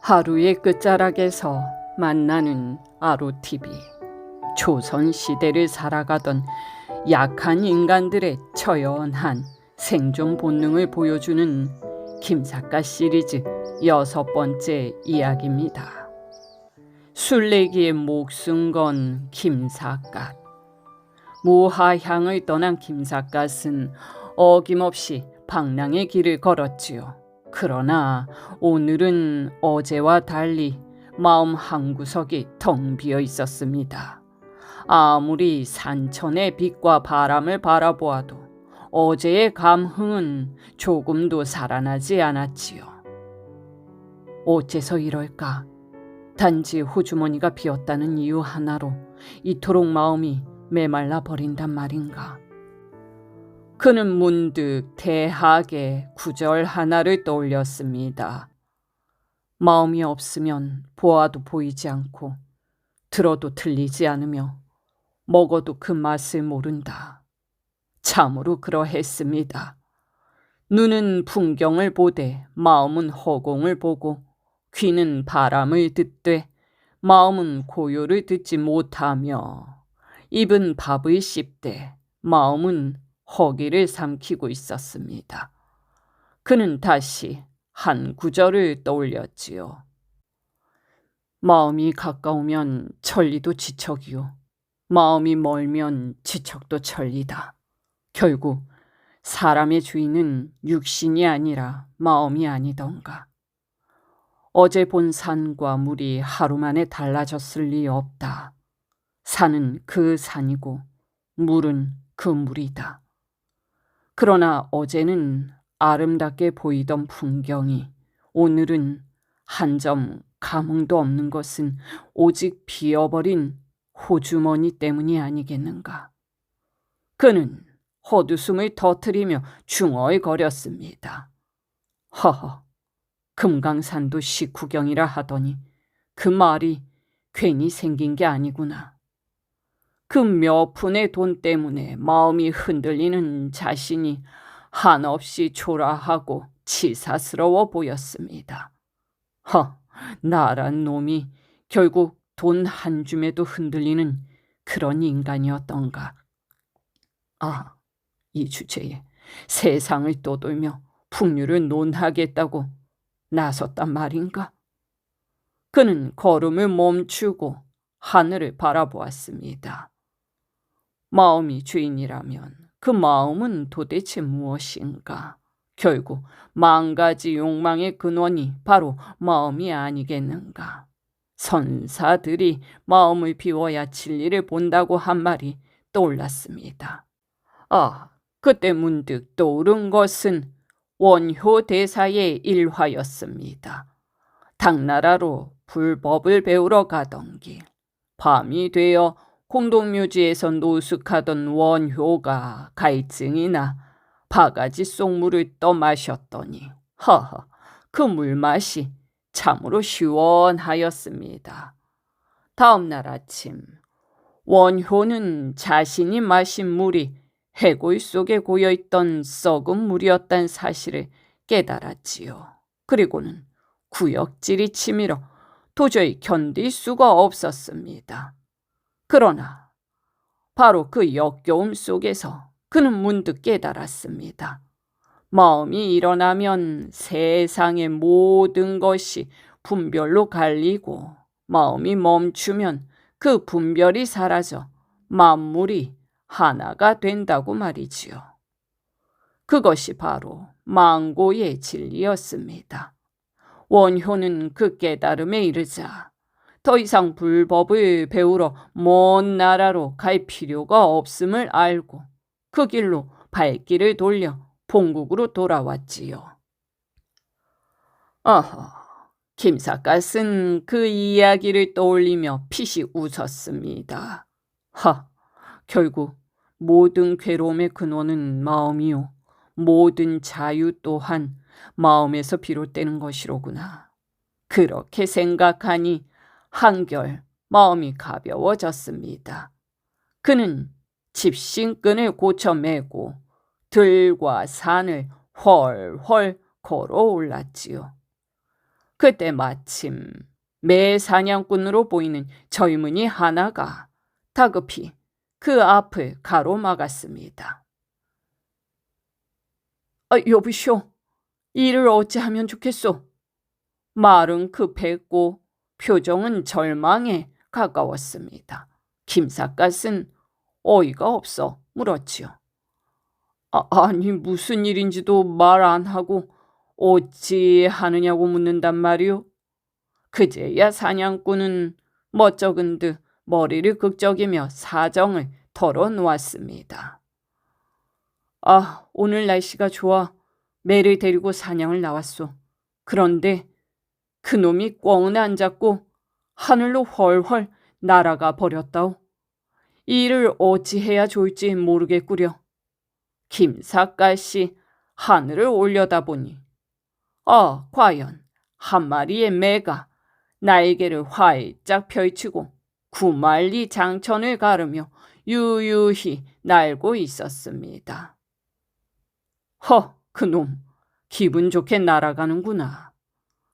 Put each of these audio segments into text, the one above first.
하루의 끝자락에서 만나는 아루TV. 조선시대를 살아가던 약한 인간들의 처연한 생존 본능을 보여주는 김삿갓 시리즈 6번째 이야기입니다. 술래기에 목숨 건 김삿갓. 무하향을 떠난 김삿갓은 어김없이 방랑의 길을 걸었지요. 그러나 오늘은 어제와 달리 마음 한구석이 텅 비어 있었습니다. 아무리 산천의 빛과 바람을 바라보아도 어제의 감흥은 조금도 살아나지 않았지요. 어째서 이럴까? 단지 호주머니가 비었다는 이유 하나로 이토록 마음이 메말라 버린단 말인가? 그는 문득 대학의 구절 하나를 떠올렸습니다. 마음이 없으면 보아도 보이지 않고 들어도 들리지 않으며 먹어도 그 맛을 모른다. 참으로 그러했습니다. 눈은 풍경을 보되 마음은 허공을 보고 귀는 바람을 듣되 마음은 고요를 듣지 못하며 입은 밥을 씹되 마음은 허기를 삼키고 있었습니다. 그는 다시 한 구절을 떠올렸지요. 마음이 가까우면 천리도 지척이요. 마음이 멀면 지척도 천리다. 결국 사람의 주인은 육신이 아니라 마음이 아니던가. 어제 본 산과 물이 하루 만에 달라졌을 리 없다. 산은 그 산이고 물은 그 물이다. 그러나 어제는 아름답게 보이던 풍경이 오늘은 한 점 감흥도 없는 것은 오직 비어버린 호주머니 때문이 아니겠는가. 그는 헛웃음을 터뜨리며 중얼거렸습니다. 허허, 금강산도 식후경이라 하더니 그 말이 괜히 생긴 게 아니구나. 그 몇 푼의 돈 때문에 마음이 흔들리는 자신이 한없이 초라하고 치사스러워 보였습니다. 나란 놈이 결국 돈 한 줌에도 흔들리는 그런 인간이었던가. 이 주제에 세상을 떠돌며 풍류를 논하겠다고 나섰단 말인가? 그는 걸음을 멈추고 하늘을 바라보았습니다. 마음이 주인이라면 그 마음은 도대체 무엇인가? 결국 만가지 욕망의 근원이 바로 마음이 아니겠는가? 선사들이 마음을 비워야 진리를 본다고 한 말이 떠올랐습니다. 그때 문득 떠오른 것은 원효대사의 일화였습니다. 당나라로 불법을 배우러 가던 길, 밤이 되어 공동묘지에서 노숙하던 원효가 갈증이 나 바가지 속 물을 떠마셨더니 그 물맛이 참으로 시원하였습니다. 다음 날 아침 원효는 자신이 마신 물이 해골 속에 고여있던 썩은 물이었다는 사실을 깨달았지요. 그리고는 구역질이 치밀어 도저히 견딜 수가 없었습니다. 그러나 바로 그 역겨움 속에서 그는 문득 깨달았습니다. 마음이 일어나면 세상의 모든 것이 분별로 갈리고 마음이 멈추면 그 분별이 사라져 만물이 하나가 된다고 말이지요. 그것이 바로 망고의 진리였습니다. 원효는 그 깨달음에 이르자 더 이상 불법을 배우러 먼 나라로 갈 필요가 없음을 알고 그 길로 발길을 돌려 본국으로 돌아왔지요. 김삿갓은 그 이야기를 떠올리며 피시 웃었습니다. 결국 모든 괴로움의 근원은 마음이요. 모든 자유 또한 마음에서 비롯되는 것이로구나. 그렇게 생각하니 한결 마음이 가벼워졌습니다. 그는 집신끈을 고쳐 매고 들과 산을 훨훨 걸어 올랐지요. 그때 마침 매 사냥꾼으로 보이는 젊은이 하나가 다급히 그 앞을 가로막았습니다. 여보시오, 일을 어찌하면 좋겠소? 말은 급했고 표정은 절망에 가까웠습니다. 김삿갓은 어이가 없어 물었지요. 아니 무슨 일인지도 말 안 하고 어찌 하느냐고 묻는단 말이오? 그제야 사냥꾼은 멋쩍은 듯 머리를 극적이며 사정을 털어놓았습니다. 오늘 날씨가 좋아 매를 데리고 사냥을 나왔소. 그런데 그놈이 꿩을 안 잡고 하늘로 훨훨 날아가 버렸다오. 이 일을 어찌해야 좋을지 모르겠구려. 김삿갓이 하늘을 올려다보니 과연 한 마리의 매가 날개를 활짝 펼치고 구만리 장천을 가르며 유유히 날고 있었습니다. 그놈 기분 좋게 날아가는구나.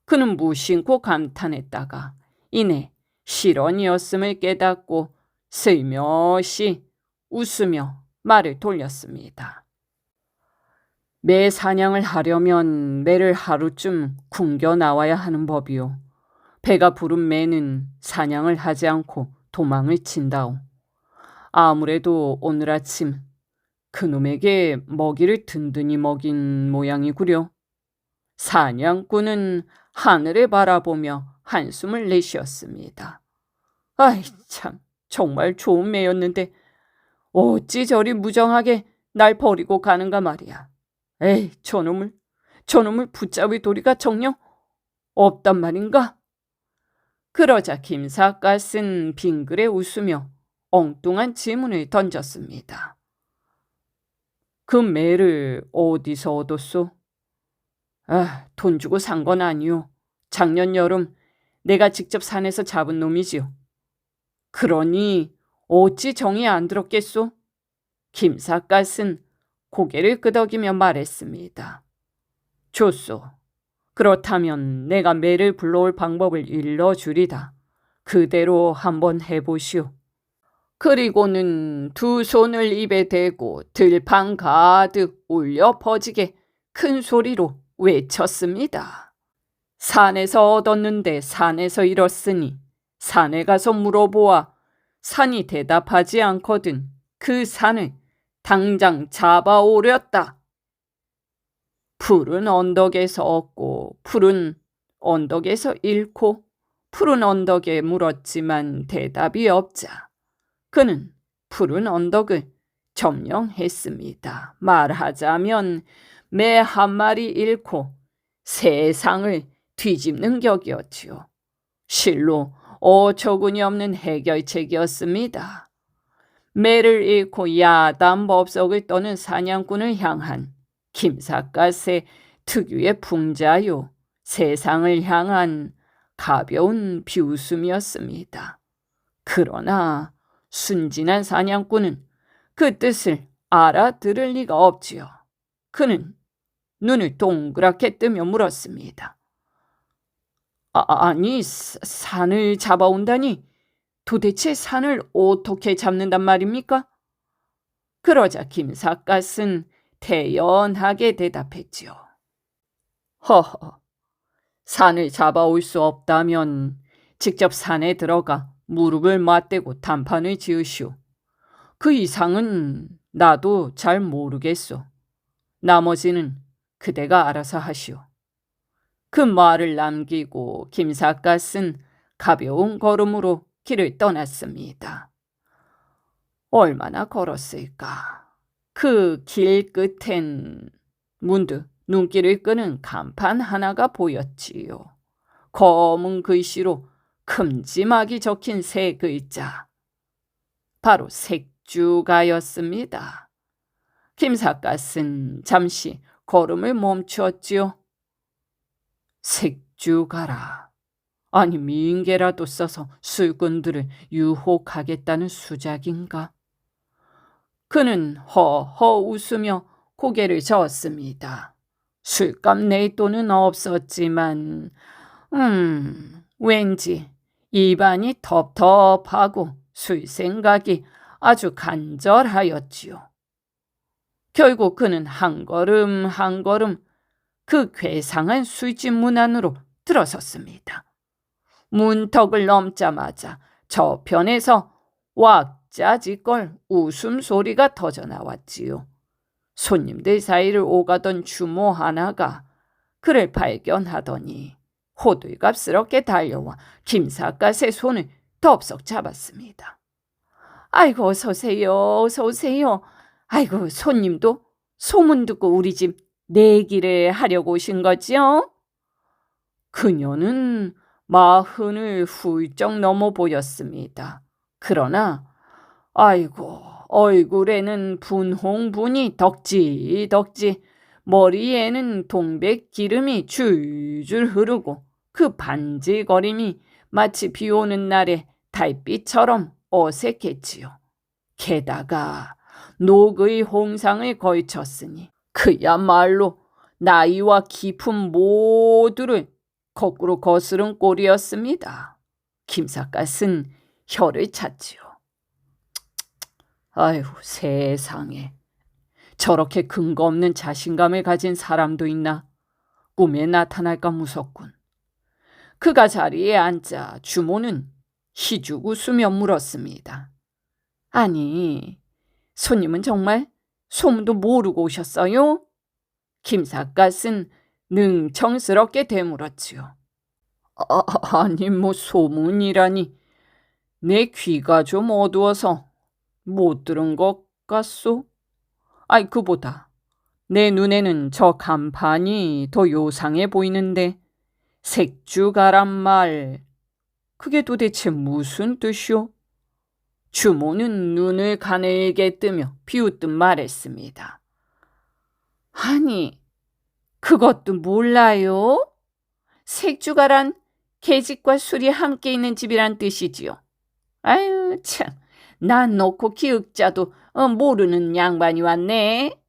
그는 무심코 감탄했다가 이내 실언이었음을 깨닫고 슬며시 웃으며 말을 돌렸습니다. 매 사냥을 하려면 매를 하루쯤 굶겨 나와야 하는 법이요. 배가 부른 매는 사냥을 하지 않고 도망을 친다오. 아무래도 오늘 아침 그놈에게 먹이를 든든히 먹인 모양이구려. 사냥꾼은 하늘을 바라보며 한숨을 내쉬었습니다. 아이 참, 정말 좋은 매였는데 어찌 저리 무정하게 날 버리고 가는가 말이야. 에이, 저놈을 붙잡을 도리가 정녕 없단 말인가? 그러자 김삿갓은 빙그레 웃으며 엉뚱한 질문을 던졌습니다. 그 매를 어디서 얻었소? 돈 주고 산 건 아니오. 작년 여름 내가 직접 산에서 잡은 놈이지요. 그러니 어찌 정이 안 들었겠소? 김삿갓은 고개를 끄덕이며 말했습니다. 좋소. 그렇다면 내가 매를 불러올 방법을 일러주리다. 그대로 한번 해보시오. 그리고는 두 손을 입에 대고 들판 가득 울려 퍼지게 큰 소리로 외쳤습니다. 산에서 얻었는데 산에서 잃었으니 산에 가서 물어보아 산이 대답하지 않거든 그 산을 당장 잡아오렸다. 푸른 언덕에서 얻고 푸른 언덕에서 잃고 푸른 언덕에 물었지만 대답이 없자 그는 푸른 언덕을 점령했습니다. 말하자면 매 한 마리 잃고 세상을 뒤집는 격이었지요. 실로 어처구니 없는 해결책이었습니다. 매를 잃고 야단법석을 떠는 사냥꾼을 향한 김삿갓의 특유의 풍자요, 세상을 향한 가벼운 비웃음이었습니다. 그러나 순진한 사냥꾼은 그 뜻을 알아들을 리가 없지요. 그는 눈을 동그랗게 뜨며 물었습니다. 아니, 산을 잡아온다니 도대체 산을 어떻게 잡는단 말입니까? 그러자 김삿갓은 태연하게 대답했지요. 산을 잡아올 수 없다면 직접 산에 들어가 무릎을 맞대고 단판을 지으시오. 그 이상은 나도 잘 모르겠소. 나머지는 그대가 알아서 하시오. 그 말을 남기고 김삿갓은 가벼운 걸음으로 길을 떠났습니다. 얼마나 걸었을까? 그 길 끝엔 문득 눈길을 끄는 간판 하나가 보였지요. 검은 글씨로 큼지막이 적힌 세 글자. 바로 색주가였습니다. 김삿갓은 잠시 걸음을 멈추었지요. 색주가라. 아니 미인계라도 써서 술꾼들을 유혹하겠다는 수작인가? 그는 허허 웃으며 고개를 저었습니다. 술값 낼 돈은 없었지만 왠지 입안이 텁텁하고 술 생각이 아주 간절하였지요. 결국 그는 한 걸음 한 걸음 그 괴상한 술집 문 안으로 들어섰습니다. 문턱을 넘자마자 저편에서 왁자지껄 웃음소리가 터져나왔지요. 손님들 사이를 오가던 주모 하나가 그를 발견하더니 호들갑스럽게 달려와 김삿갓의 손을 덥석 잡았습니다. 아이고, 어서 오세요, 어서 오세요. 아이고, 손님도 소문 듣고 우리 집 내기를 하려고 오신 거지요? 그녀는 40을 훌쩍 넘어 보였습니다. 그러나 아이고, 얼굴에는 분홍분이 덕지덕지, 머리에는 동백 기름이 줄줄 흐르고 그 반질거림이 마치 비 오는 날의 달빛처럼 어색했지요. 게다가 녹의 홍상을 걸쳤으니 그야말로 나이와 기품 모두를 거꾸로 거스른 꼴이었습니다. 김삿갓은 혀를 찼지요. 아휴, 세상에. 저렇게 근거 없는 자신감을 가진 사람도 있나? 꿈에 나타날까 무섭군. 그가 자리에 앉자 주모는 희죽 웃으며 물었습니다. 아니, 손님은 정말 소문도 모르고 오셨어요? 김삿갓은 능청스럽게 되물었지요. 아니, 뭐 소문이라니. 내 귀가 좀 어두워서 못 들은 것 같소? 아이, 그보다 내 눈에는 저 간판이 더 요상해 보이는데 색주가란 말, 그게 도대체 무슨 뜻이오? 주모는 눈을 가늘게 뜨며 비웃듯 말했습니다. 아니, 그것도 몰라요? 색주가란 계집과 술이 함께 있는 집이란 뜻이지요. 아유, 참, 난 놓고 기억자도 모르는 양반이 왔네.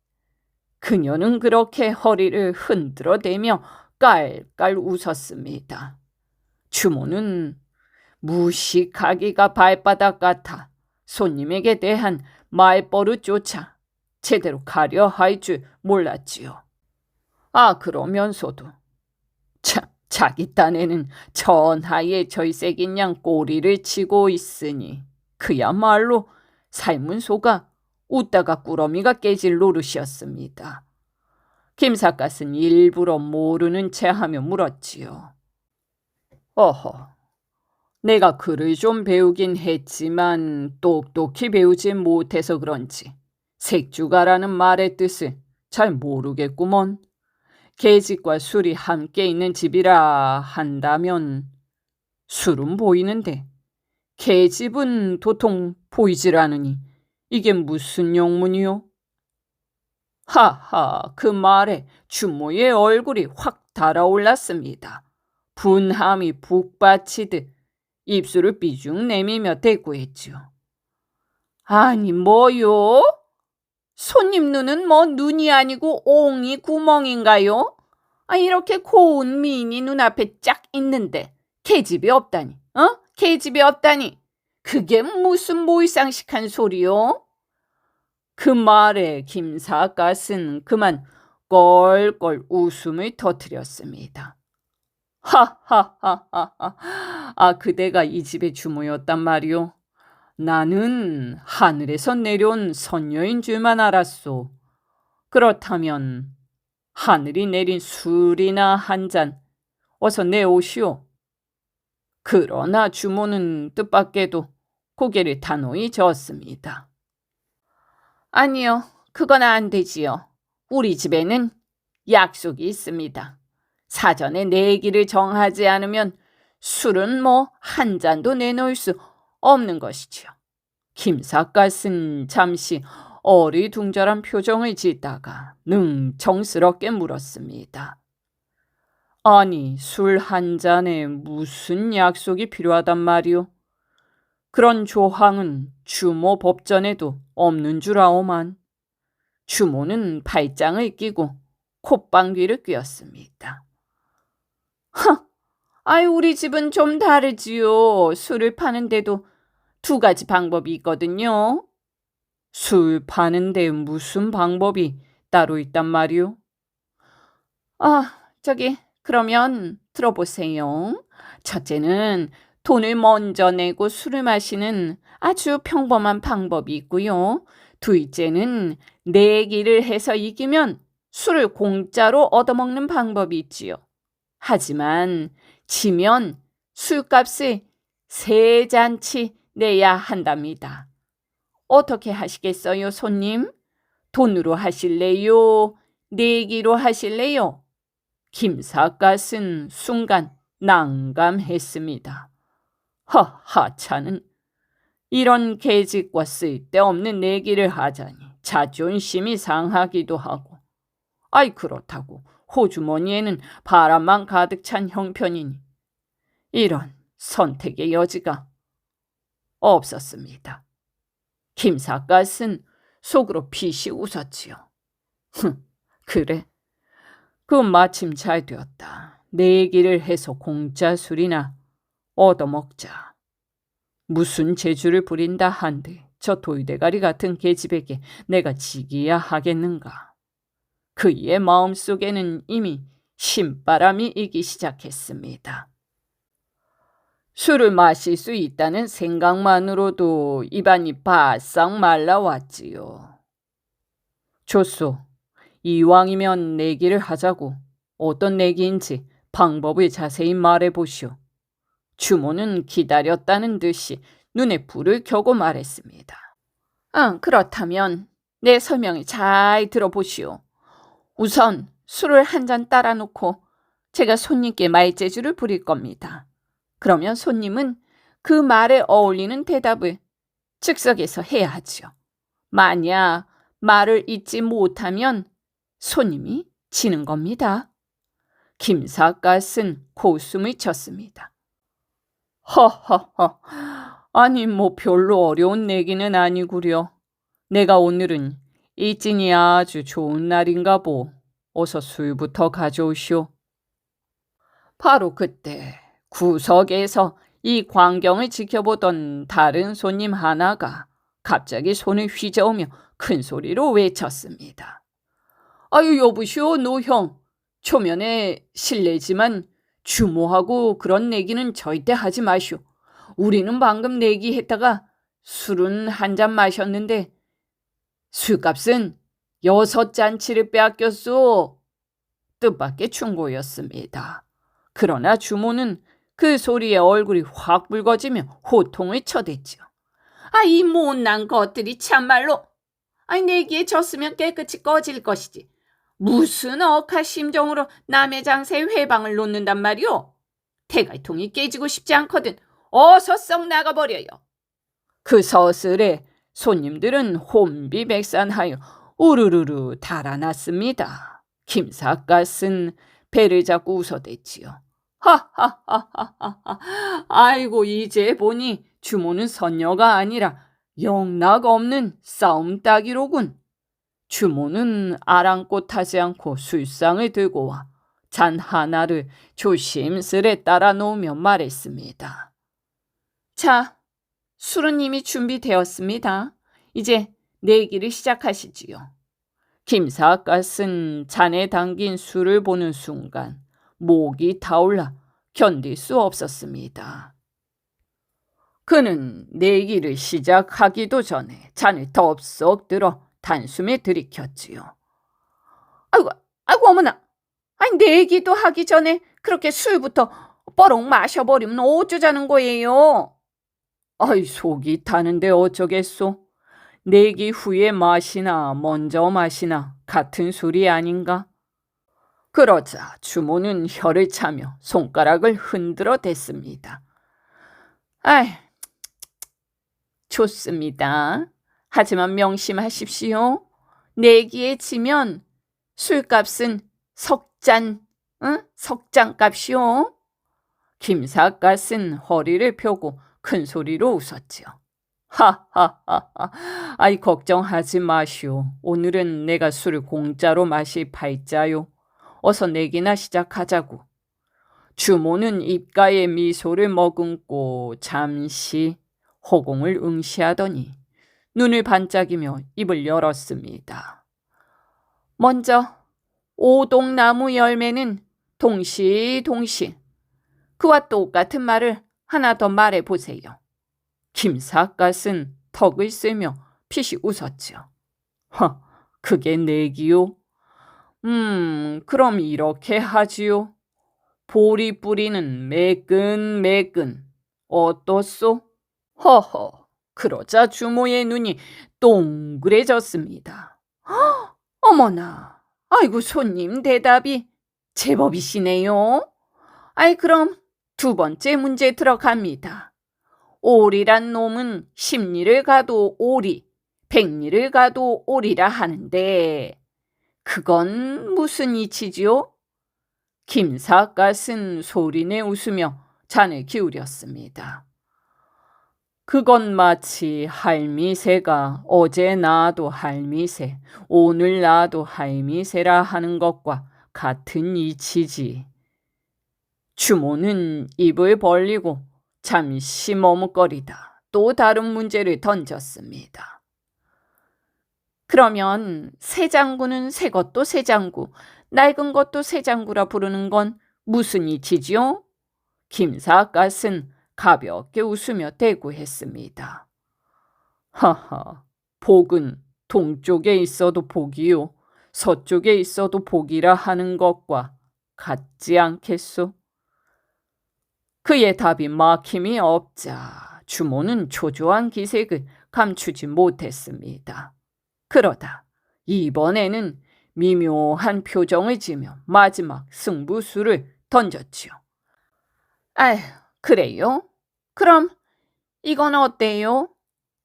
그녀는 그렇게 허리를 흔들어대며 깔깔 웃었습니다. 주모는 무식하기가 발바닥 같아 손님에게 대한 말버릇조차 제대로 가려 할 줄 몰랐지요. 아, 그러면서도 참, 자기 딴에는 천하의 절색인 양 꼬리를 치고 있으니 그야말로 삶은 소가 웃다가 꾸러미가 깨질 노릇이었습니다. 김삿갓은 일부러 모르는 체하며 물었지요. 어허, 내가 글을 좀 배우긴 했지만 똑똑히 배우지 못해서 그런지 색주가라는 말의 뜻을 잘 모르겠구먼. 계집과 술이 함께 있는 집이라 한다면 술은 보이는데 계집은 도통 보이질 않으니 이게 무슨 영문이요? 하하, 그 말에 주모의 얼굴이 확 달아올랐습니다. 분함이 북받치듯 입술을 삐죽 내밀며 대꾸했지요. 아니, 뭐요? 손님 눈은 뭐 눈이 아니고 옹이 구멍인가요? 아, 이렇게 고운 미인이 눈앞에 쫙 있는데 계집이 없다니, 계집이 없다니. 그게 무슨 모의상식한 소리요? 그 말에 김삿갓은 그만 껄껄 웃음을 터뜨렸습니다. 하하하하하. 아, 그대가 이 집의 주모였단 말이오. 나는 하늘에서 내려온 선녀인 줄만 알았소. 그렇다면 하늘이 내린 술이나 한 잔 어서 내오시오. 그러나 주모는 뜻밖에도 고개를 단호히 저었습니다. 아니요, 그건 안 되지요. 우리 집에는 약속이 있습니다. 사전에 내기를 정하지 않으면 술은 뭐 한 잔도 내놓을 수 없는 것이지요. 김삿갓은 잠시 어리둥절한 표정을 짓다가 능청스럽게 물었습니다. 아니, 술 한 잔에 무슨 약속이 필요하단 말이오? 그런 조항은 주모 법전에도 없는 줄 아오만. 주모는 발장을 끼고 콧방귀를 뀌었습니다. 아이, 우리 집은 좀 다르지요. 술을 파는데도 두 가지 방법이 있거든요. 술 파는데 무슨 방법이 따로 있단 말이오? 그러면 들어보세요. 첫째는 돈을 먼저 내고 술을 마시는 아주 평범한 방법이 있고요. 둘째는 내기를 해서 이기면 술을 공짜로 얻어먹는 방법이 있지요. 하지만 지면 술값을 세 잔치 내야 한답니다. 어떻게 하시겠어요, 손님? 돈으로 하실래요? 내기로 하실래요? 김삿갓은 순간 난감했습니다. 하차는 이런 계집과 쓸데없는 내기를 하자니 자존심이 상하기도 하고, 아이, 그렇다고 호주머니에는 바람만 가득 찬 형편이니 이런 선택의 여지가 없었습니다. 김삿갓은 속으로 피시 웃었지요. 그래, 그 마침 잘 되었다. 내기를 해서 공짜 술이나 얻어먹자. 무슨 재주를 부린다 한들 저 돌대가리 같은 계집에게 내가 지기야 하겠는가. 그의 마음속에는 이미 신바람이 일기 시작했습니다. 술을 마실 수 있다는 생각만으로도 입안이 바싹 말라왔지요. 좋소. 이왕이면 내기를 하자고. 어떤 내기인지 방법을 자세히 말해보시오. 주모는 기다렸다는 듯이 눈에 불을 켜고 말했습니다. 그렇다면 내 설명을 잘 들어보시오. 우선 술을 한 잔 따라 놓고 제가 손님께 말재주를 부릴 겁니다. 그러면 손님은 그 말에 어울리는 대답을 즉석에서 해야 하지요. 만약 말을 잊지 못하면 손님이 지는 겁니다. 김삿갓은 고숨을 쳤습니다. 허허허, 아니 별로 어려운 내기는 아니구려. 내가 오늘은 일진이 아주 좋은 날인가 보. 어서 술부터 가져오시오. 바로 그때 구석에서 이 광경을 지켜보던 다른 손님 하나가 갑자기 손을 휘저으며 큰 소리로 외쳤습니다. 아유, 여보시오, 노형. 초면에 실례지만 주모하고 그런 내기는 절대 하지 마시오. 우리는 방금 내기했다가 술은 한 잔 마셨는데 술값은 6잔치를 빼앗겼소. 뜻밖의 충고였습니다. 그러나 주모는 그 소리에 얼굴이 확 붉어지며 호통을 쳐댔죠. 이 못난 것들이 참말로. 내기에 졌으면 깨끗이 꺼질 것이지. 무슨 억할 심정으로 남의 장사에 회방을 놓는단 말이오. 대갈통이 깨지고 싶지 않거든 어서 썩 나가버려요. 그 서슬에 손님들은 혼비백산하여 우르르르 달아났습니다. 김삿갓은 배를 잡고 웃어댔지요. 하하하하하. 아이고, 이제 보니 주모는 선녀가 아니라 영락 없는 싸움 따기로군. 주모는 아랑곳하지 않고 술상을 들고 와 잔 하나를 조심스레 따라 놓으며 말했습니다. 자, 술은 이미 준비되었습니다. 이제 내기를 시작하시지요. 김삿갓은 잔에 담긴 술을 보는 순간 목이 타올라 견딜 수 없었습니다. 그는 내기를 시작하기도 전에 잔을 덥석 들어 단숨에 들이켰지요. 아이고 어머나. 내기도 하기 전에 그렇게 술부터 뻐록 마셔버리면 어쩌자는 거예요. 속이 타는데 어쩌겠소. 내기 후에 마시나 먼저 마시나 같은 소리 아닌가? 그러자 주모는 혀를 차며 손가락을 흔들어 댔습니다. 좋습니다. 하지만 명심하십시오. 내기에 지면 술값은 석잔값이요. 김삿갓은 허리를 펴고 큰 소리로 웃었지요. 하하하하. 걱정하지 마시오. 오늘은 내가 술을 공짜로 마실 팔자요. 어서 내기나 시작하자고. 주모는 입가에 미소를 머금고 잠시 허공을 응시하더니 눈을 반짝이며 입을 열었습니다. 먼저 오동나무 열매는 동시동시 그와 똑같은 말을 하나 더 말해보세요. 김삿갓은 턱을 쓸며 피시 웃었죠. 그게 내기요? 그럼 이렇게 하지요. 보리 뿌리는 매끈매끈 어떻소? 허허, 그러자 주모의 눈이 동그래졌습니다. 어머나, 아이고 손님 대답이 제법이시네요. 그럼 두 번째 문제 들어갑니다. 오리란 놈은 십리를 가도 오리, 백리를 가도 오리라 하는데 그건 무슨 이치지요? 김삿갓은 소리내 웃으며 잔을 기울였습니다. 그건 마치 할미새가 어제 낳아도 할미새, 오늘 낳아도 할미새라 하는 것과 같은 이치지. 주모는 입을 벌리고 잠시 머뭇거리다 또 다른 문제를 던졌습니다. 그러면 새장구는 새 것도 새장구, 낡은 것도 새장구라 부르는 건 무슨 이치지요? 김삿갓은 가볍게 웃으며 대꾸했습니다. 하하, 복은 동쪽에 있어도 복이요, 서쪽에 있어도 복이라 하는 것과 같지 않겠소? 그의 답이 막힘이 없자 주모는 초조한 기색을 감추지 못했습니다. 그러다 이번에는 미묘한 표정을 지으며 마지막 승부수를 던졌지요. 아휴, 그래요? 그럼 이건 어때요?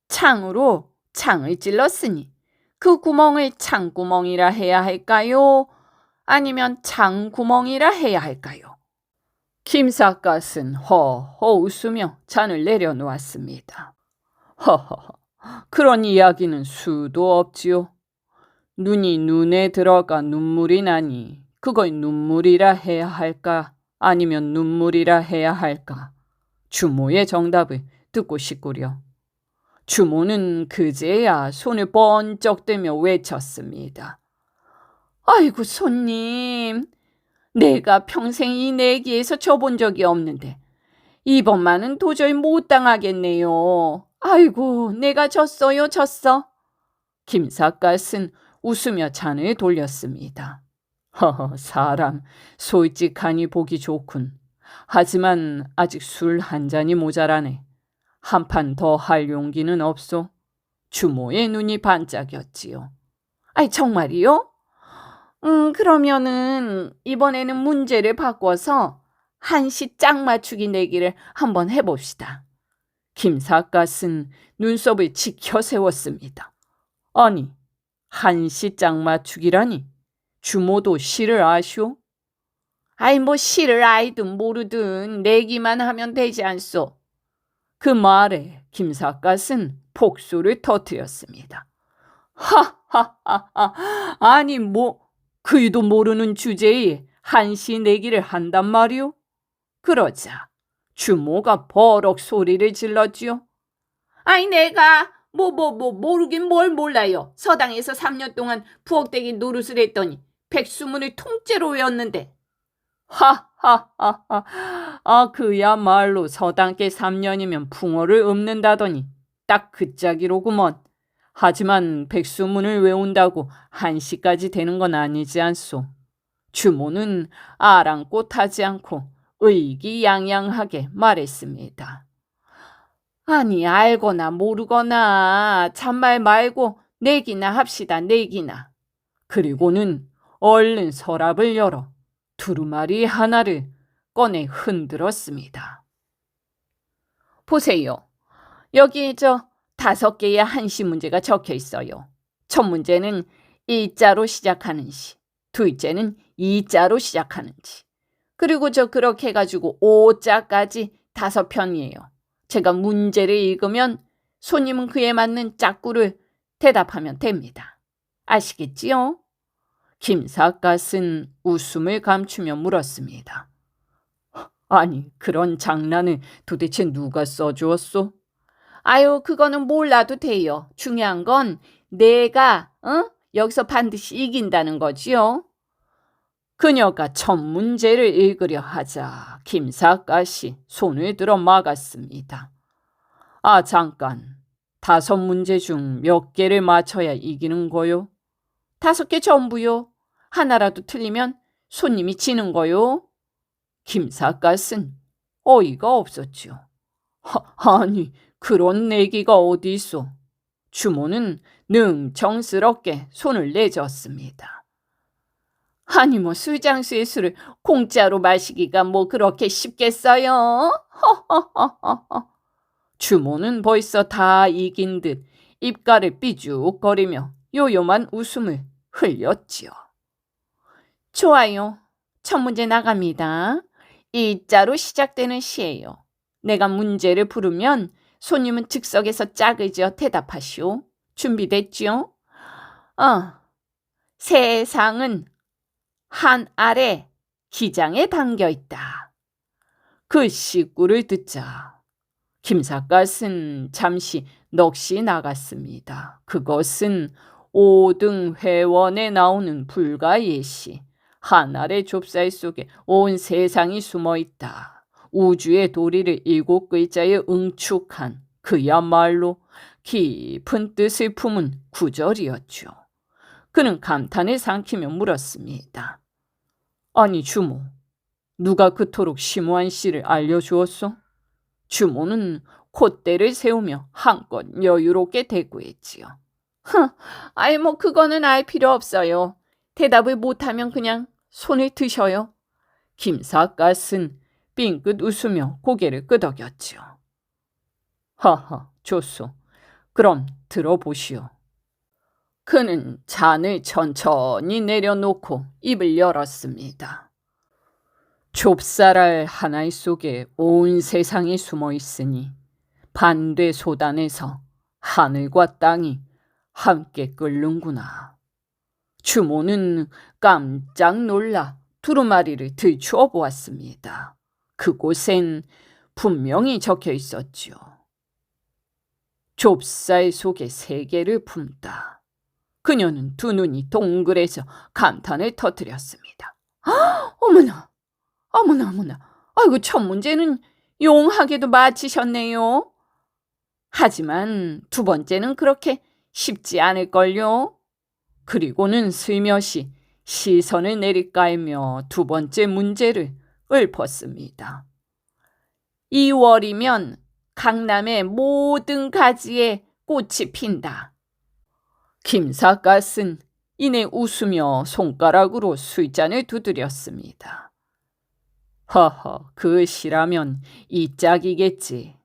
창으로 창을 찔렀으니 그 구멍을 창구멍이라 해야 할까요? 아니면 창구멍이라 해야 할까요? 김삿갓은 허허 웃으며 잔을 내려놓았습니다. 허허, 그런 이야기는 수도 없지요. 눈이 눈에 들어가 눈물이 나니 그걸 눈물이라 해야 할까? 아니면 눈물이라 해야 할까? 주모의 정답을 듣고 싶구려. 주모는 그제야 손을 번쩍 들며 외쳤습니다. 아이고 손님, 내가 평생 이 내기에서 져본 적이 없는데 이번만은 도저히 못 당하겠네요. 아이고, 내가 졌어요, 졌어. 김삿갓은 웃으며 잔을 돌렸습니다. 허허, 사람 솔직하니 보기 좋군. 하지만 아직 술 한 잔이 모자라네. 한 판 더 할 용기는 없소? 주모의 눈이 반짝였지요. 정말이요? 그러면은 이번에는 문제를 바꿔서 한시 짝 맞추기 내기를 한번 해봅시다. 김삿갓은 눈썹을 치켜 세웠습니다. 아니, 한시 짝 맞추기라니? 주모도 시를 아시오? 뭐 시를 알든 모르든 내기만 하면 되지 않소? 그 말에 김삿갓은 폭소를 터뜨렸습니다. 하하하하, 아니 그이도 모르는 주제에 한시 내기를 한단 말이오? 그러자 주모가 버럭 소리를 질렀지요. 내가 모르긴 뭘 몰라요. 서당에서 3년 동안 부엌대기 노릇을 했더니 백수문을 통째로 외웠는데. 하하하하, 그야말로 서당께 3년이면 붕어를 읊는다더니 딱 그 짝이로구먼. 하지만 백수문을 외운다고 한시까지 되는 건 아니지 않소. 주모는 아랑곳하지 않고 의기양양하게 말했습니다. 알거나 모르거나 잔말 말고 내기나 합시다, 내기나. 그리고는 얼른 서랍을 열어 두루마리 하나를 꺼내 흔들었습니다. 보세요. 여기 5개의 한시 문제가 적혀 있어요. 첫 문제는 일자로 시작하는 시, 둘째는 이자로 시작하는 시, 그리고 그렇게 해가지고 5자까지 5편이에요. 제가 문제를 읽으면 손님은 그에 맞는 짝구를 대답하면 됩니다. 아시겠지요? 김삿갓은 웃음을 감추며 물었습니다. 아니, 그런 장난을 도대체 누가 써주었소? 아유, 그거는 몰라도 돼요. 중요한 건 내가 여기서 반드시 이긴다는 거지요. 그녀가 첫 문제를 읽으려 하자 김사까시 손을 들어 막았습니다. 아, 잠깐. 5문제 중 몇 개를 맞춰야 이기는 거요? 5개 전부요. 하나라도 틀리면 손님이 지는 거요. 김사갓은 어이가 없었지요. 아니, 그런 내기가 어디 있어? 주모는 능청스럽게 손을 내줬습니다. 아니 뭐 술장수의 술을 공짜로 마시기가 뭐 그렇게 쉽겠어요? 허허허허. 주모는 벌써 다 이긴 듯 입가를 삐죽거리며 요요만 웃음을 흘렸지요. 좋아요. 첫 문제 나갑니다. 이자로 시작되는 시예요. 내가 문제를 부르면 손님은 즉석에서 짝을 지어 대답하시오. 준비됐지요? 세상은 한 알에 기장에 담겨 있다. 그 시구를 듣자 김삿갓은 잠시 넋이 나갔습니다. 그것은 5등 회원에 나오는 불가예시. 한 알의 좁쌀 속에 온 세상이 숨어 있다. 우주의 도리를 7글자에 응축한 그야말로 깊은 뜻을 품은 구절이었죠. 그는 감탄을 삼키며 물었습니다. 아니, 주모, 누가 그토록 심오한 시를 알려주었소? 주모는 콧대를 세우며 한껏 여유롭게 대꾸했지요. 아이 뭐 그거는 알 필요 없어요. 대답을 못하면 그냥 손을 드셔요. 김삿갓은 빙긋 웃으며 고개를 끄덕였지요. 하하, 좋소. 그럼 들어보시오. 그는 잔을 천천히 내려놓고 입을 열었습니다. 좁쌀알 하나의 속에 온 세상이 숨어 있으니 반대 소단에서 하늘과 땅이 함께 끓는구나. 주모는 깜짝 놀라 두루마리를 들추어 보았습니다. 그곳엔 분명히 적혀 있었지요. 좁쌀 속에 세계를 품다. 그녀는 두 눈이 동그래져 감탄을 터뜨렸습니다. 어머나, 어머나, 어머나. 아이고, 첫 문제는 용하게도 맞히셨네요. 하지만 두 번째는 그렇게 쉽지 않을걸요. 그리고는 슬며시 시선을 내리깔며 두 번째 문제를 읊었습니다. 2월이면 강남의 모든 가지에 꽃이 핀다. 김삿갓은 이내 웃으며 손가락으로 술잔을 두드렸습니다. 허허, 그 시라면 이 짝이겠지.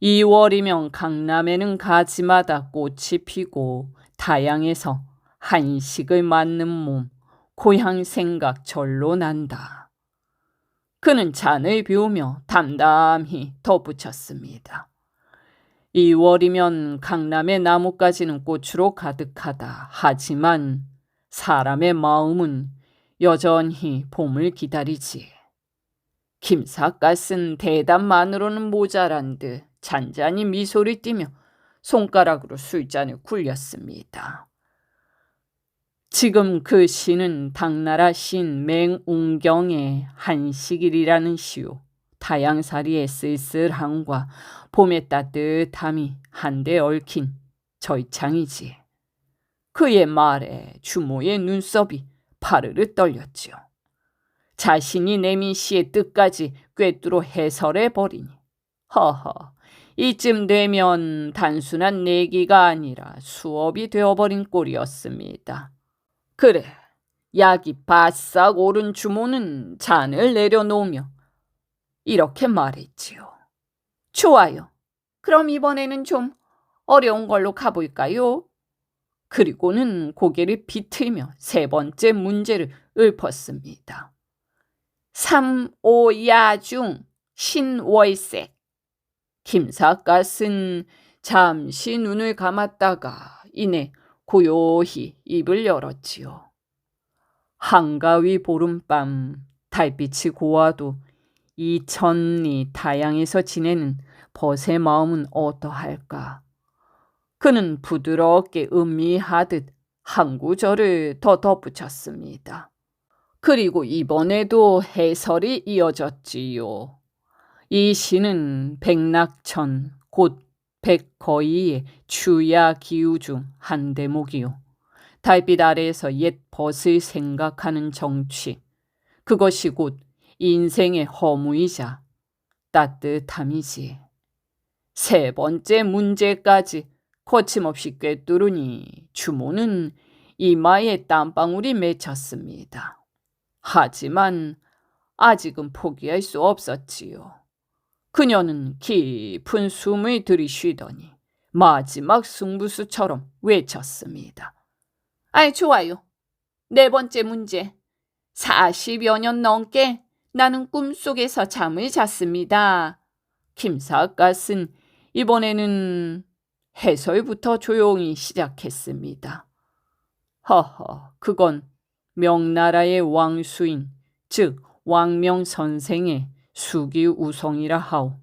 2월이면 강남에는 가지마다 꽃이 피고 타양에서 한식을 맞는 몸, 고향 생각 절로 난다. 그는 잔을 비우며 담담히 덧붙였습니다. 2월이면 강남의 나뭇가지는 꽃으로 가득하다. 하지만 사람의 마음은 여전히 봄을 기다리지. 김삿갓은 대답만으로는 모자란 듯 잔잔히 미소를 띠며 손가락으로 술잔을 굴렸습니다. 지금 그 시는 당나라 시인 맹운경의 한식일이라는 시요. 타양살이의 쓸쓸함과 봄의 따뜻함이 한데 얽힌 절창이지. 그의 말에 주모의 눈썹이 파르르 떨렸지요. 자신이 내민 시의 뜻까지 꿰뚫어 해설해버리니 허허, 이쯤 되면 단순한 내기가 아니라 수업이 되어버린 꼴이었습니다. 그래, 약이 바싹 오른 주모는 잔을 내려놓으며 이렇게 말했지요. 좋아요. 그럼 이번에는 좀 어려운 걸로 가볼까요? 그리고는 고개를 비틀며 세 번째 문제를 읊었습니다. 삼오야중 신월색. 김삿갓은 잠시 눈을 감았다가 이내 고요히 입을 열었지요. 한가위 보름밤 달빛이 고와도 이 천리 타양에서 지내는 벗의 마음은 어떠할까? 그는 부드럽게 음미하듯 한 구절을 더 덧붙였습니다. 그리고 이번에도 해설이 이어졌지요. 이 시는 백낙천 곧 백거이의 추야 기우 중 한 대목이요. 달빛 아래에서 옛 벗을 생각하는 정취, 그것이 곧 인생의 허무이자 따뜻함이지. 세 번째 문제까지 거침없이 꿰뚫으니 주모는 이마에 땀방울이 맺혔습니다. 하지만 아직은 포기할 수 없었지요. 그녀는 깊은 숨을 들이쉬더니 마지막 승부수처럼 외쳤습니다. 아이, 좋아요. 네 번째 문제. 40여 년 넘게 나는 꿈속에서 잠을 잤습니다. 김삿갓은 이번에는 해설부터 조용히 시작했습니다. 허허, 그건 명나라의 왕수인, 즉 왕명선생의 수기우성이라 하오.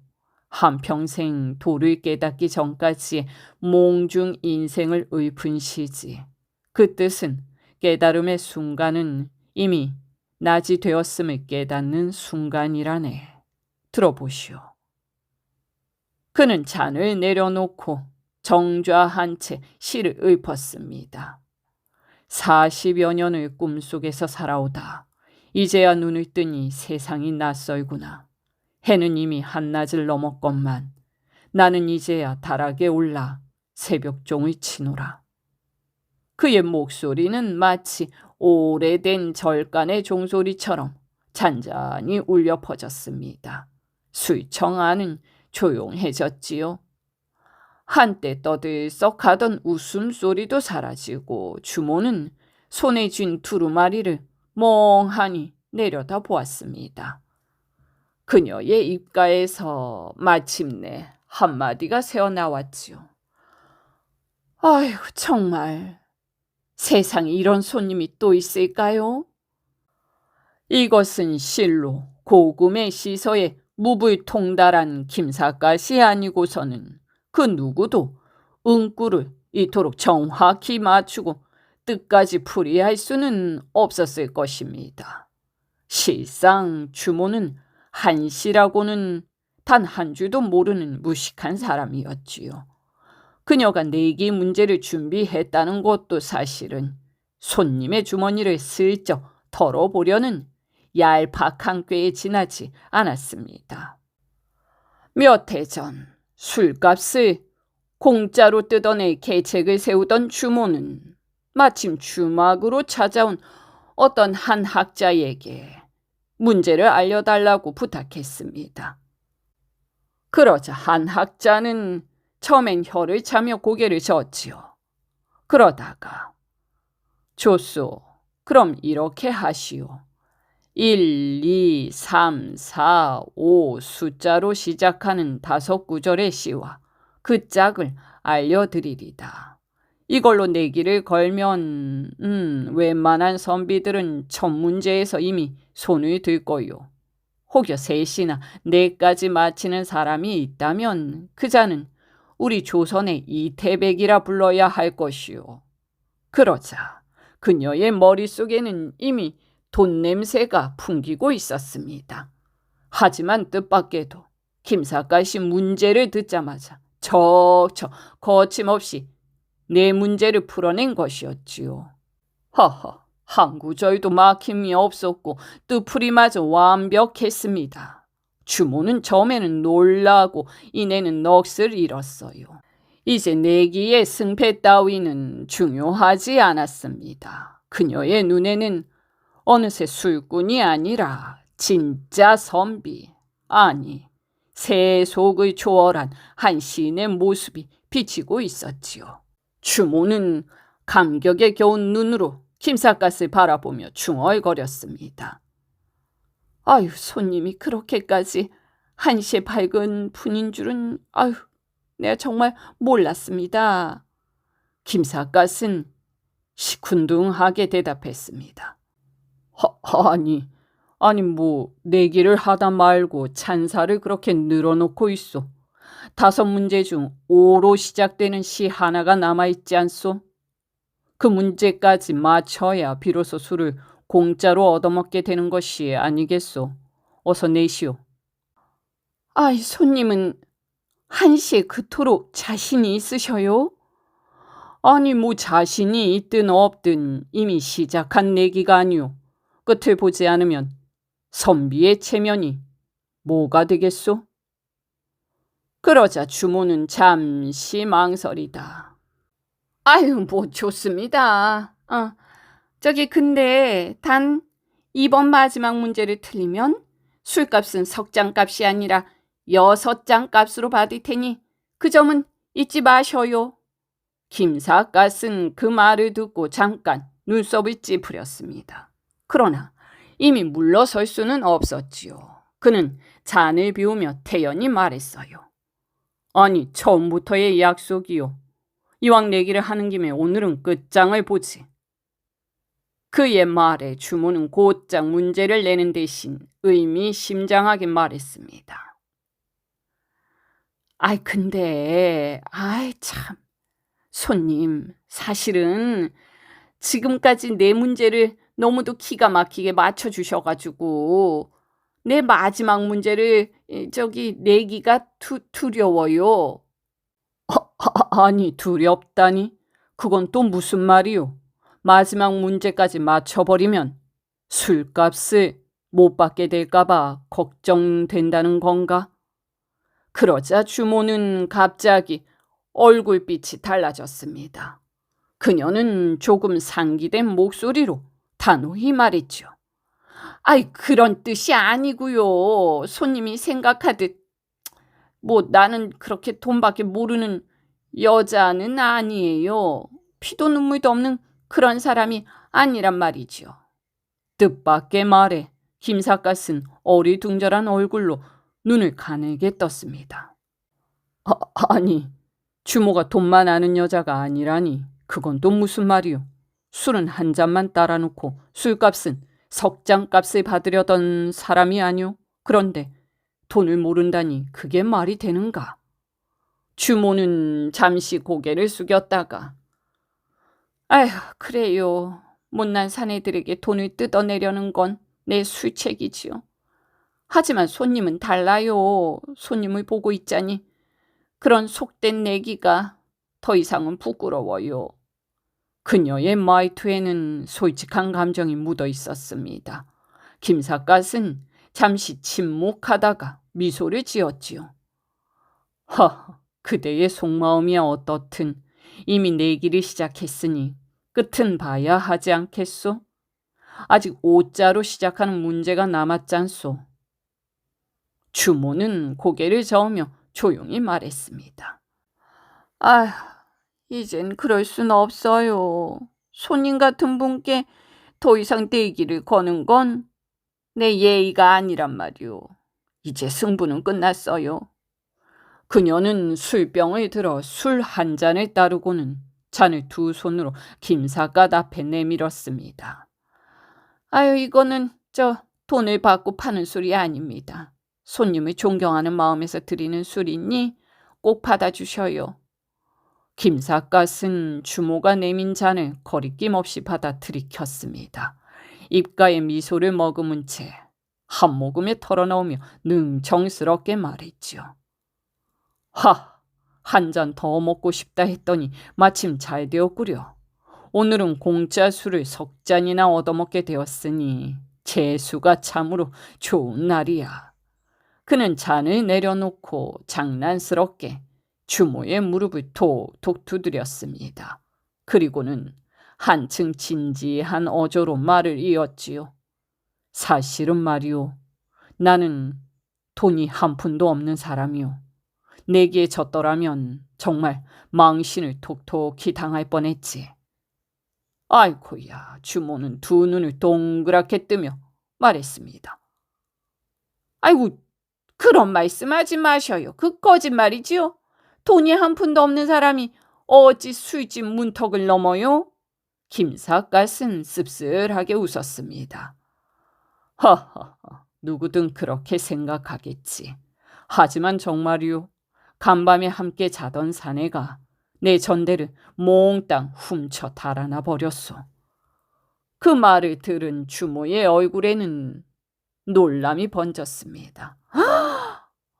한평생 도를 깨닫기 전까지 몽중 인생을 읊은 시지. 그 뜻은 깨달음의 순간은 이미 낮이 되었음을 깨닫는 순간이라네. 들어보시오. 그는 잔을 내려놓고 정좌한 채 시를 읊었습니다. 40여 년을 꿈속에서 살아오다 이제야 눈을 뜨니 세상이 낯설구나. 해는 이미 한낮을 넘었건만 나는 이제야 다락에 올라 새벽종을 치노라. 그의 목소리는 마치 오래된 절간의 종소리처럼 잔잔히 울려 퍼졌습니다. 술청아는 조용해졌지요. 한때 떠들썩하던 웃음소리도 사라지고 주모는 손에 쥔 두루마리를 멍하니 내려다 보았습니다. 그녀의 입가에서 마침내 한마디가 새어나왔지요. 아이고, 정말 세상에 이런 손님이 또 있을까요? 이것은 실로 고금의 시서에 무불통달한 김삿갓이 아니고서는 그 누구도 응구를 이토록 정확히 맞추고 뜻까지 풀이할 수는 없었을 것입니다. 실상 주모는 한시라고는 단 한 줄도 모르는 무식한 사람이었지요. 그녀가 내기 문제를 준비했다는 것도 사실은 손님의 주머니를 슬쩍 털어보려는 얄팍한 꾀에 지나지 않았습니다. 몇 해 전 술값을 공짜로 뜯어낼 계책을 세우던 주모는 마침 주막으로 찾아온 어떤 한 학자에게 문제를 알려달라고 부탁했습니다. 그러자 한 학자는 처음엔 혀를 차며 고개를 젓지요. 그러다가 좋소, 그럼 이렇게 하시오. 1, 2, 3, 4, 5 숫자로 시작하는 5구절의 시와 그 짝을 알려드리리다. 이걸로 내기를 걸면 웬만한 선비들은 첫 문제에서 이미 손을 들 거요. 혹여 3시나 4까지 맞히는 사람이 있다면 그 자는 우리 조선의 이태백이라 불러야 할 것이요. 그러자 그녀의 머릿속에는 이미 돈 냄새가 풍기고 있었습니다. 하지만 뜻밖에도 김삿갓이 문제를 듣자마자 척척 거침없이 내 문제를 풀어낸 것이었지요. 허허, 한 구절도 막힘이 없었고 뜻풀이마저 완벽했습니다. 주모는 처음에는 놀라고 이내는 넋을 잃었어요. 이제 내기의 승패 따위는 중요하지 않았습니다. 그녀의 눈에는 어느새 술꾼이 아니라 진짜 선비, 아니 세속을 초월한 한 시인의 모습이 비치고 있었지요. 주모는 감격에 겨운 눈으로 김삿갓을 바라보며 중얼거렸습니다. 아유, 손님이 그렇게까지 한시에 밝은 분인 줄은 내가 정말 몰랐습니다. 김삿갓은 시큰둥하게 대답했습니다. 아니, 아니 뭐 내기를 하다 말고 찬사를 그렇게 늘어놓고 있어. 5문제 중 5로 시작되는 시 하나가 남아있지 않소? 그 문제까지 맞춰야 비로소 술을 공짜로 얻어먹게 되는 것이 아니겠소. 어서 내시오. 아이, 손님은 한시에 그토록 자신이 있으셔요? 아니 뭐 자신이 있든 없든 이미 시작한 내기가 아니오. 끝을 보지 않으면 선비의 체면이 뭐가 되겠소? 그러자 주모는 잠시 망설이다. 아유, 뭐 좋습니다. 저기 근데 단 이번 마지막 문제를 틀리면 술값은 석장값이 아니라 6장값으로 받을 테니 그 점은 잊지 마셔요. 김삿갓은 그 말을 듣고 잠깐 눈썹을 찌푸렸습니다. 그러나 이미 물러설 수는 없었지요. 그는 잔을 비우며 태연히 말했어요. 아니 처음부터의 약속이요. 이왕 내기를 하는 김에 오늘은 끝장을 보지. 그의 말에 주모는 곧장 문제를 내는 대신 의미심장하게 말했습니다. 아이, 근데 참, 손님, 사실은 지금까지 내 문제를 너무도 기가 막히게 맞춰주셔가지고 내 마지막 문제를 내기가 두려워요. 아니 두렵다니? 그건 또 무슨 말이오? 마지막 문제까지 맞춰버리면 술값을 못 받게 될까봐 걱정된다는 건가? 그러자 주모는 갑자기 얼굴빛이 달라졌습니다. 그녀는 조금 상기된 목소리로 단호히 말했죠. 아이, 그런 뜻이 아니고요. 손님이 생각하듯 뭐 나는 그렇게 돈밖에 모르는 여자는 아니에요. 피도 눈물도 없는 그런 사람이 아니란 말이죠. 뜻밖의 말에 김삿갓은 어리둥절한 얼굴로 눈을 가늘게 떴습니다. 아니, 주모가 돈만 아는 여자가 아니라니 그건 또 무슨 말이오? 술은 한 잔만 따라놓고 술값은 석장값을 받으려던 사람이 아니오? 그런데 돈을 모른다니 그게 말이 되는가? 주모는 잠시 고개를 숙였다가 아휴, 그래요. 못난 사내들에게 돈을 뜯어내려는 건 내 술책이지요. 하지만 손님은 달라요. 손님을 보고 있자니 그런 속된 내기가 더 이상은 부끄러워요. 그녀의 말투에는 솔직한 감정이 묻어 있었습니다. 김삿갓은 잠시 침묵하다가 미소를 지었지요. 그대의 속마음이 어떻든 이미 내기를 시작했으니 끝은 봐야 하지 않겠소? 아직 5자로 시작하는 문제가 남았잖소. 주모는 고개를 저으며 조용히 말했습니다. 아휴, 이젠 그럴 순 없어요. 손님 같은 분께 더 이상 내기를 거는 건 내 예의가 아니란 말이오. 이제 승부는 끝났어요. 그녀는 술병을 들어 술 한 잔을 따르고는 잔을 두 손으로 김삿갓 앞에 내밀었습니다. 아유, 이거는 돈을 받고 파는 술이 아닙니다. 손님을 존경하는 마음에서 드리는 술이니 꼭 받아주셔요. 김삿갓은 주모가 내민 잔을 거리낌 없이 받아 들이켰습니다. 입가에 미소를 머금은 채 한 모금에 털어넣으며 능청스럽게 말했지요. 한 잔 더 먹고 싶다 했더니 마침 잘 되었구려. 오늘은 공짜 술을 6잔이나 얻어먹게 되었으니 재수가 참으로 좋은 날이야. 그는 잔을 내려놓고 장난스럽게 주모의 무릎을 톡톡 두드렸습니다. 그리고는 한층 진지한 어조로 말을 이었지요. 사실은 말이오. 나는 돈이 한 푼도 없는 사람이오. 내기에 졌더라면 정말 망신을 톡톡히 당할 뻔했지. 아이고야, 주모는 두 눈을 동그랗게 뜨며 말했습니다. 아이고, 그런 말씀하지 마셔요. 그 거짓말이지요. 돈이 한 푼도 없는 사람이 어찌 술집 문턱을 넘어요? 김삿갓은 씁쓸하게 웃었습니다. 하하, 누구든 그렇게 생각하겠지. 하지만 정말이요. 간밤에 함께 자던 사내가 내 전대를 몽땅 훔쳐 달아나 버렸소. 그 말을 들은 주모의 얼굴에는 놀람이 번졌습니다.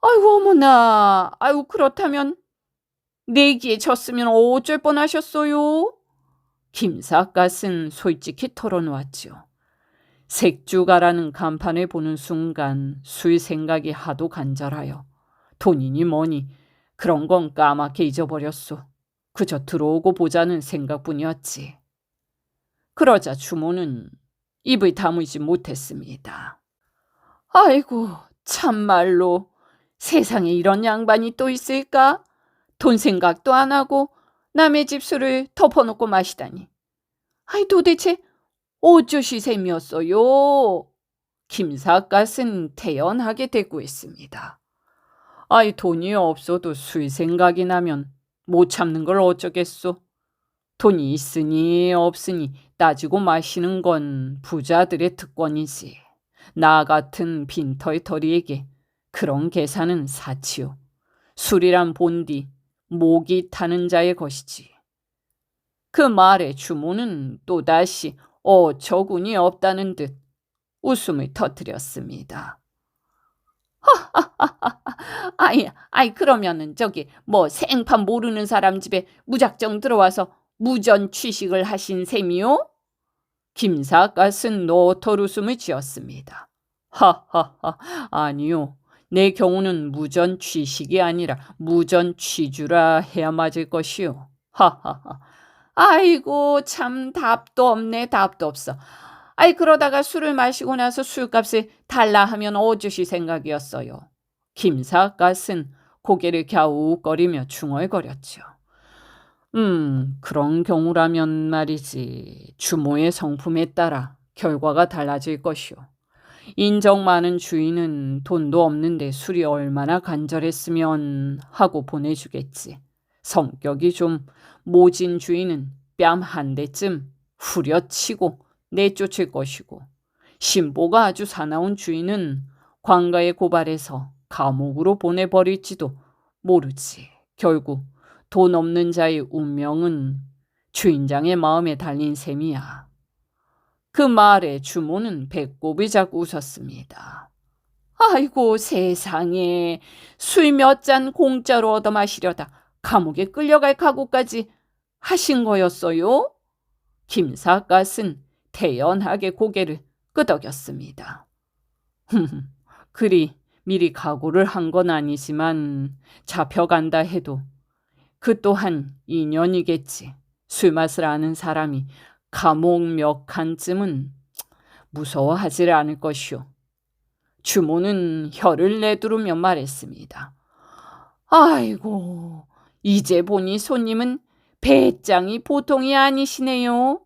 아이고 어머나, 아이고 그렇다면 내기에 졌으면 어쩔 뻔하셨어요? 김삿갓은 솔직히 털어놓았지요. 색주가라는 간판을 보는 순간 술 생각이 하도 간절하여 돈이니 뭐니 그런 건 까맣게 잊어버렸소. 그저 들어오고 보자는 생각뿐이었지. 그러자 주모는 입을 다물지 못했습니다. 아이고 참말로 세상에 이런 양반이 또 있을까? 돈 생각도 안 하고 남의 집 술을 덮어놓고 마시다니. 아이 도대체 어쩌시 셈이었어요? 김삿갓은 태연하게 대꾸했습니다. 아이 돈이 없어도 술 생각이 나면 못 참는 걸 어쩌겠소. 돈이 있으니 없으니 따지고 마시는 건 부자들의 특권이지. 나 같은 빈털터리에게 그런 계산은 사치요. 술이란 본디 목이 타는 자의 것이지. 그 말에 주모는 또다시 어처구니 없다는 듯 웃음을 터뜨렸습니다. 아이 그러면은 저기 뭐 생판 모르는 사람 집에 무작정 들어와서 무전 취식을 하신 셈이요? 김삿갓은 노털 웃음을 지었습니다. 하하하, 아니요. 내 경우는 무전 취식이 아니라 무전 취주라 해야 맞을 것이요. 하하하. 아이고 참 답도 없네 답도 없어. 아이 그러다가 술을 마시고 나서 술값을 달라 하면 어쩌시 생각이었어요. 김삿갓은 고개를 갸우거리며 중얼거렸죠. 그런 경우라면 말이지. 주모의 성품에 따라 결과가 달라질 것이오. 인정 많은 주인은 돈도 없는데 술이 얼마나 간절했으면 하고 보내주겠지. 성격이 좀 모진 주인은 뺨 한 대쯤 후려치고 내쫓을 것이고, 심보가 아주 사나운 주인은 관가에 고발해서 감옥으로 보내버릴지도 모르지. 결국 돈 없는 자의 운명은 주인장의 마음에 달린 셈이야. 그 말에 주모는 배꼽이 자꾸 웃었습니다. 아이고 세상에, 술 몇 잔 공짜로 얻어 마시려다 감옥에 끌려갈 각오까지 하신 거였어요? 김삿갓은 태연하게 고개를 끄덕였습니다. 그리 미리 각오를 한 건 아니지만 잡혀간다 해도 그 또한 인연이겠지. 술 맛을 아는 사람이 감옥 몇 칸쯤은 무서워하지 않을 것이오. 주모는 혀를 내두르며 말했습니다. 아이고, 이제 보니 손님은 배짱이 보통이 아니시네요.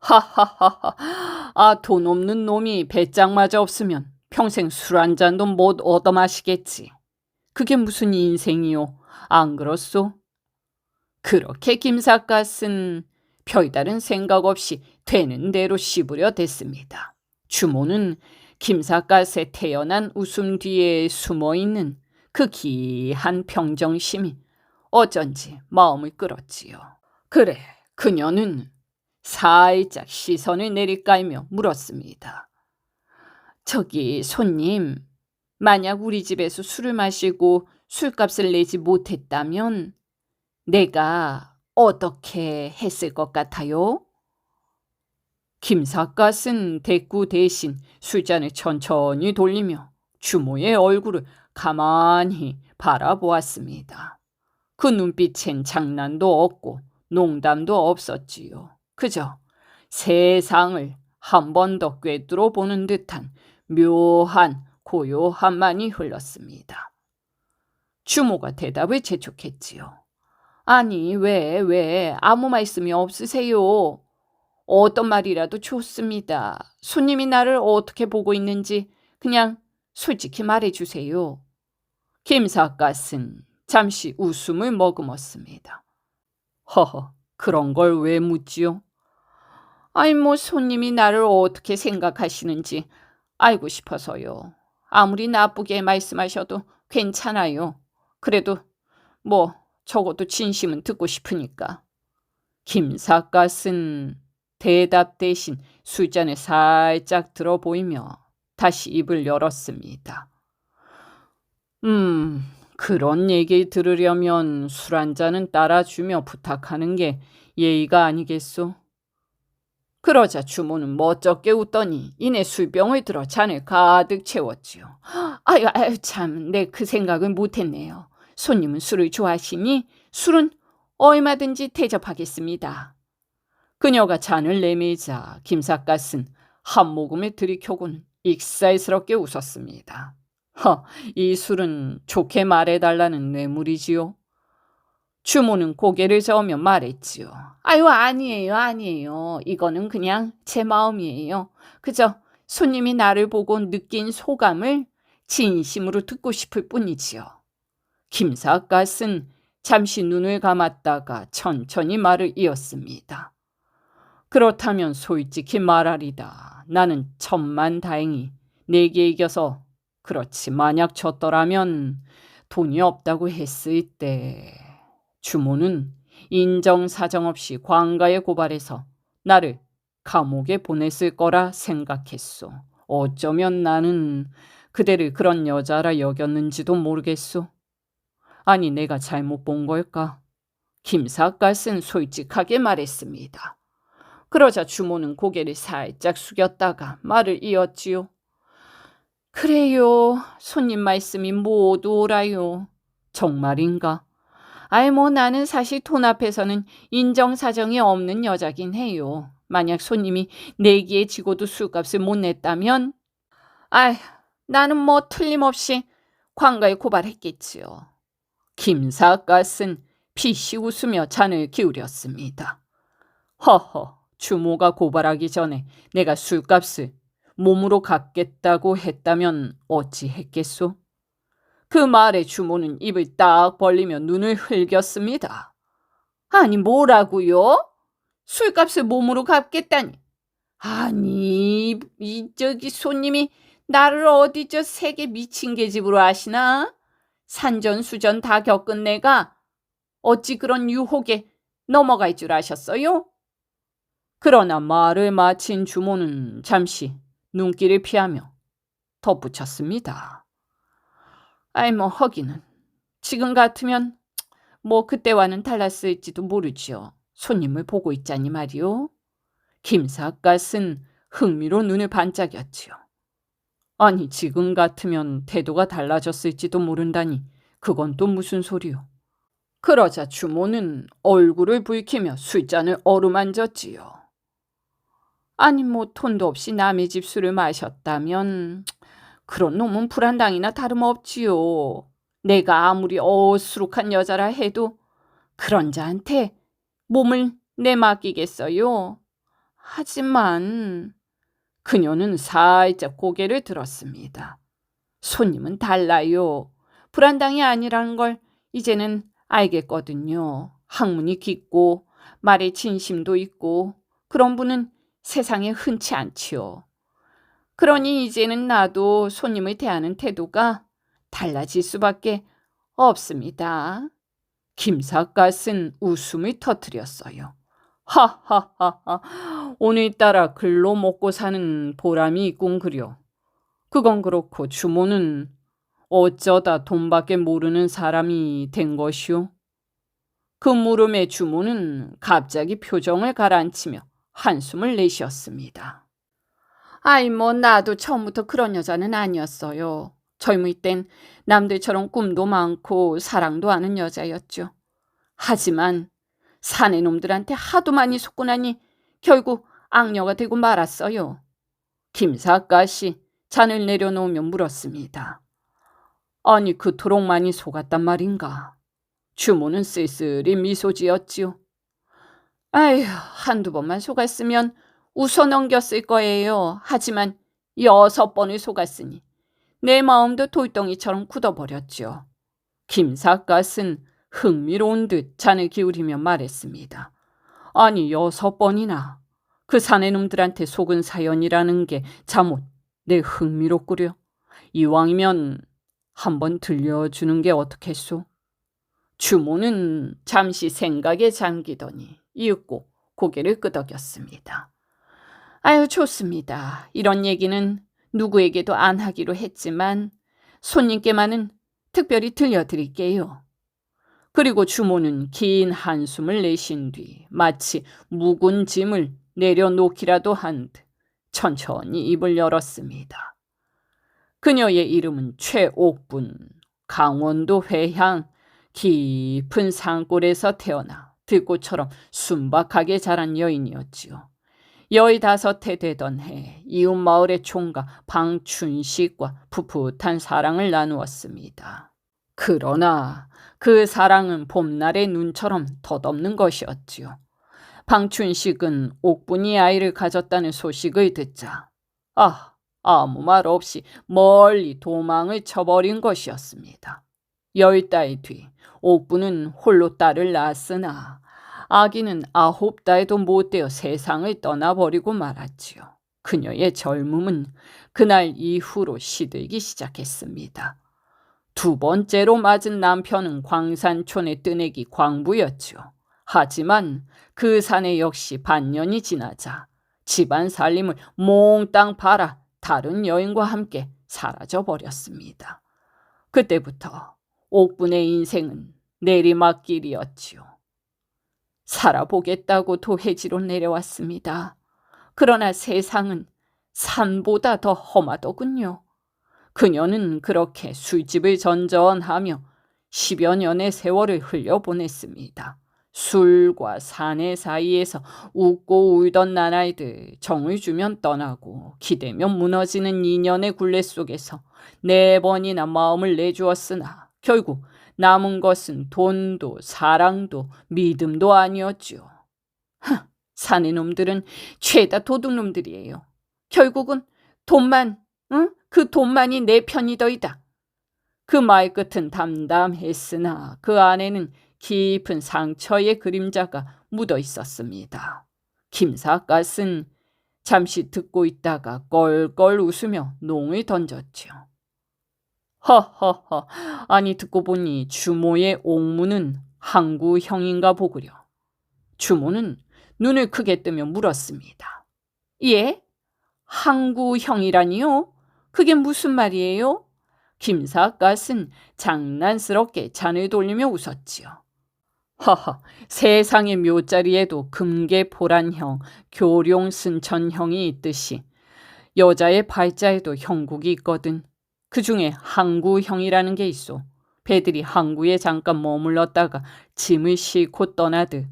하하하하, 돈 없는 놈이 배짱마저 없으면 평생 술 한 잔도 못 얻어 마시겠지. 그게 무슨 인생이요, 안 그렇소? 그렇게 김삿갓은 별다른 생각 없이 되는 대로 씹으려 댔습니다. 주모는 김삿갓의 태연한 웃음 뒤에 숨어있는 그 귀한 평정심이 어쩐지 마음을 끌었지요. 그래, 그녀는 살짝 시선을 내리깔며 물었습니다. 저기 손님, 만약 우리 집에서 술을 마시고 술값을 내지 못했다면 내가 어떻게 했을 것 같아요? 김삿갓은 대꾸 대신 술잔을 천천히 돌리며 주모의 얼굴을 가만히 바라보았습니다. 그 눈빛엔 장난도 없고 농담도 없었지요. 그저 세상을 한 번 더 꿰뚫어 보는 듯한 묘한 고요함만이 흘렀습니다. 주모가 대답을 재촉했지요. 아니 왜 아무 말씀이 없으세요? 어떤 말이라도 좋습니다. 손님이 나를 어떻게 보고 있는지 그냥 솔직히 말해주세요. 김삿갓은 잠시 웃음을 머금었습니다. 허허, 그런 걸 왜 묻지요? 아니 뭐 손님이 나를 어떻게 생각하시는지 알고 싶어서요. 아무리 나쁘게 말씀하셔도 괜찮아요. 그래도 뭐 적어도 진심은 듣고 싶으니까. 김삿갓은 대답 대신 술잔을 살짝 들어 보이며 다시 입을 열었습니다. 그런 얘기 들으려면 술 한 잔은 따라주며 부탁하는 게 예의가 아니겠소? 그러자 주모는 멋쩍게 웃더니 이내 술병을 들어 잔을 가득 채웠지요. 아유, 참, 내 그 생각은 못했네요. 손님은 술을 좋아하시니 술은 얼마든지 대접하겠습니다. 그녀가 잔을 내밀자 김삿갓은 한 모금에 들이켜곤 익살스럽게 웃었습니다. 이 술은 좋게 말해달라는 뇌물이지요. 주모는 고개를 저으며 말했지요. 아유, 아니에요. 이거는 그냥 제 마음이에요. 그저 손님이 나를 보고 느낀 소감을 진심으로 듣고 싶을 뿐이지요. 김삿갓은 잠시 눈을 감았다가 천천히 말을 이었습니다. 그렇다면 솔직히 말하리다. 나는 천만다행히 내게 이겨서 그렇지 만약 졌더라면 돈이 없다고 했을 때 주모는 인정사정 없이 관가에 고발해서 나를 감옥에 보냈을 거라 생각했소. 어쩌면 나는 그대를 그런 여자라 여겼는지도 모르겠소. 아니, 내가 잘못 본 걸까? 김삿갓은 솔직하게 말했습니다. 그러자 주모는 고개를 살짝 숙였다가 말을 이었지요. 그래요. 손님 말씀이 모두 옳아요. 정말인가? 아이 뭐 나는 사실 돈 앞에서는 인정사정이 없는 여자긴 해요. 만약 손님이 내기에 지고도 술값을 못 냈다면 아이 나는 뭐 틀림없이 관가에 고발했겠지요. 김삿갓은 피시 웃으며 잔을 기울였습니다. 허허, 주모가 고발하기 전에 내가 술값을 몸으로 갚겠다고 했다면 어찌 했겠소? 그 말에 주모는 입을 딱 벌리며 눈을 흘겼습니다. 아니 뭐라고요? 술값을 몸으로 갚겠다니. 아니 저기 손님이 나를 어디 저 세계 미친 계집으로 아시나? 산전수전 다 겪은 내가 어찌 그런 유혹에 넘어갈 줄 아셨어요? 그러나 말을 마친 주모는 잠시 눈길을 피하며 덧붙였습니다. 아이 뭐 허기는 지금 같으면 뭐 그때와는 달랐을지도 모르지요. 손님을 보고 있자니 말이요. 김삿갓은 흥미로 눈을 반짝였지요. 아니 지금 같으면 태도가 달라졌을지도 모른다니 그건 또 무슨 소리요. 그러자 주모는 얼굴을 붉히며 술잔을 어루만졌지요. 아니 뭐 돈도 없이 남의 집 술을 마셨다면 그런 놈은 불안당이나 다름없지요. 내가 아무리 어수룩한 여자라 해도 그런 자한테 몸을 내맡기겠어요. 하지만 그녀는 살짝 고개를 들었습니다. 손님은 달라요. 불안당이 아니라는 걸 이제는 알겠거든요. 학문이 깊고 말에 진심도 있고 그런 분은 세상에 흔치 않지요. 그러니 이제는 나도 손님을 대하는 태도가 달라질 수밖에 없습니다. 김삿갓은 웃음을 터뜨렸어요. 하하하하, 오늘따라 글로 먹고 사는 보람이 있군 그려. 그건 그렇고 주모는 어쩌다 돈밖에 모르는 사람이 된 것이오? 그 물음에 주모는 갑자기 표정을 가라앉히며 한숨을 내쉬었습니다. 아이 뭐 나도 처음부터 그런 여자는 아니었어요. 젊을 땐 남들처럼 꿈도 많고 사랑도 하는 여자였죠. 하지만 사내 놈들한테 하도 많이 속고 나니 결국 악녀가 되고 말았어요. 김삿갓이 잔을 내려놓으며 물었습니다. 아니 그토록 많이 속았단 말인가? 주모는 쓸쓸히 미소 지었지요. 아휴 한두 번만 속았으면 웃어 넘겼을 거예요. 하지만 6번을 속았으니 내 마음도 돌덩이처럼 굳어버렸죠. 김삿갓은 흥미로운 듯 잔을 기울이며 말했습니다. 아니 6번이나 그 사내놈들한테 속은 사연이라는 게 잠옷 내 흥미롭구려. 이왕이면 한번 들려주는 게 어떻겠소? 주모는 잠시 생각에 잠기더니 이윽고 고개를 끄덕였습니다. 아유, 좋습니다. 이런 얘기는 누구에게도 안 하기로 했지만 손님께만은 특별히 들려드릴게요. 그리고 주모는 긴 한숨을 내쉰 뒤 마치 묵은 짐을 내려놓기라도 한 듯 천천히 입을 열었습니다. 그녀의 이름은 최옥분, 강원도 회향 깊은 산골에서 태어나 들꽃처럼 순박하게 자란 여인이었지요. 15해 되던 해 이웃 마을의 총각 방춘식과 풋풋한 사랑을 나누었습니다. 그러나 그 사랑은 봄날의 눈처럼 덧없는 것이었지요. 방춘식은 옥분이 아이를 가졌다는 소식을 듣자 아무 말 없이 멀리 도망을 쳐버린 것이었습니다. 10달 뒤 옥분은 홀로 딸을 낳았으나 아기는 9달도 못 되어 세상을 떠나버리고 말았지요. 그녀의 젊음은 그날 이후로 시들기 시작했습니다. 두 번째로 맞은 남편은 광산촌의 뜨내기 광부였지요. 하지만 그 사내 역시 반년이 지나자 집안 살림을 몽땅 팔아 다른 여인과 함께 사라져버렸습니다. 그때부터 옥분의 인생은 내리막길이었지요. 살아보겠다고 도해지로 내려왔습니다. 그러나 세상은 산보다 더 험하더군요. 그녀는 그렇게 술집을 전전하며 10여 년의 세월을 흘려보냈습니다. 술과 사내 사이에서 웃고 울던 나날들, 정을 주면 떠나고 기대면 무너지는 인연의 굴레 속에서 4번이나 마음을 내주었으나 결국 남은 것은 돈도 사랑도 믿음도 아니었지요. 사내 놈들은 죄다 도둑놈들이에요. 결국은 돈만, 그 돈만이 내 편이더이다. 그 말끝은 담담했으나 그 안에는 깊은 상처의 그림자가 묻어 있었습니다. 김삿갓은 잠시 듣고 있다가 껄껄 웃으며 농을 던졌지요. 허허허, 아니 듣고 보니 주모의 옥무는 항구형인가 보구려. 주모는 눈을 크게 뜨며 물었습니다. 예? 항구형이라니요? 그게 무슨 말이에요? 김삿갓은 장난스럽게 잔을 돌리며 웃었지요. 하하, 세상의 묘자리에도 금계포란형, 교룡순천형이 있듯이 여자의 발자에도 형국이 있거든. 그중에 항구형이라는 게 있어. 배들이 항구에 잠깐 머물렀다가 짐을 싣고 떠나듯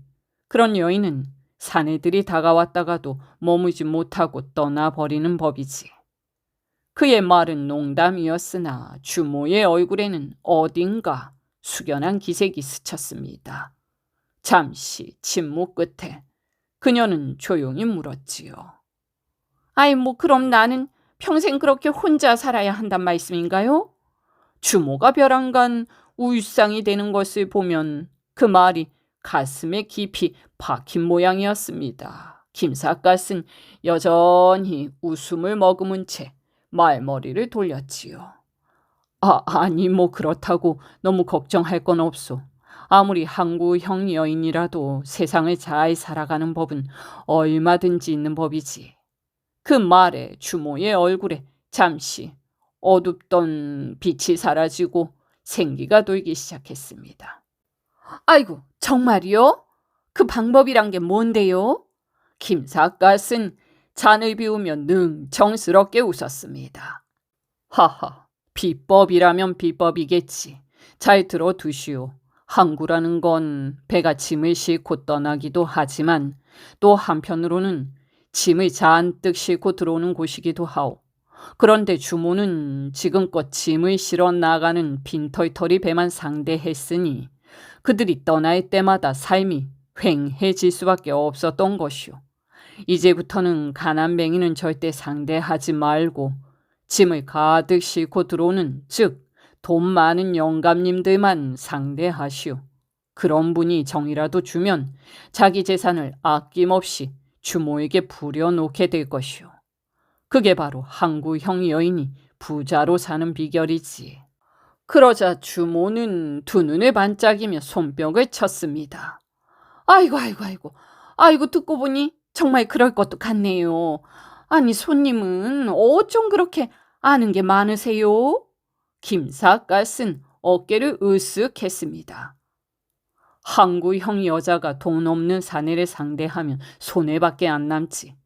그런 여인은 사내들이 다가왔다가도 머무지 못하고 떠나버리는 법이지. 그의 말은 농담이었으나 주모의 얼굴에는 어딘가 숙연한 기색이 스쳤습니다. 잠시 침묵 끝에 그녀는 조용히 물었지요. 아이, 그럼 나는 평생 그렇게 혼자 살아야 한단 말씀인가요? 주모가 벼랑간 울상이 되는 것을 보면 그 말이 가슴에 깊이 박힌 모양이었습니다. 김삿갓은 여전히 웃음을 머금은 채 말머리를 돌렸지요. 아니 그렇다고 너무 걱정할 건 없소. 아무리 항구형 여인이라도 세상을 잘 살아가는 법은 얼마든지 있는 법이지. 그 말에 주모의 얼굴에 잠시 어둡던 빛이 사라지고 생기가 돌기 시작했습니다. 아이고, 정말이요? 그 방법이란 게 뭔데요? 김삿갓은 잔을 비우며 능청스럽게 웃었습니다. 하하, 비법이라면 비법이겠지. 잘 들어두시오. 항구라는 건 배가 짐을 싣고 떠나기도 하지만 또 한편으로는 짐을 잔뜩 싣고 들어오는 곳이기도 하오. 그런데 주모는 지금껏 짐을 실어 나가는 빈털터리 배만 상대했으니 그들이 떠날 때마다 삶이 휑해질 수밖에 없었던 것이오. 이제부터는 가난뱅이는 절대 상대하지 말고 짐을 가득 싣고 들어오는, 즉 돈 많은 영감님들만 상대하시오. 그런 분이 정이라도 주면 자기 재산을 아낌없이 주모에게 부려놓게 될 것이오. 그게 바로 항구형 여인이 부자로 사는 비결이지. 그러자 주모는 두 눈에 반짝이며 손뼉을 쳤습니다. 아이고, 아이고, 아이고. 아이고, 듣고 보니 정말 그럴 것도 같네요. 아니, 손님은 어쩜 그렇게 아는 게 많으세요? 김삿갓은 어깨를 으쓱했습니다. 항구형 여자가 돈 없는 사내를 상대하면 손해밖에 안 남지.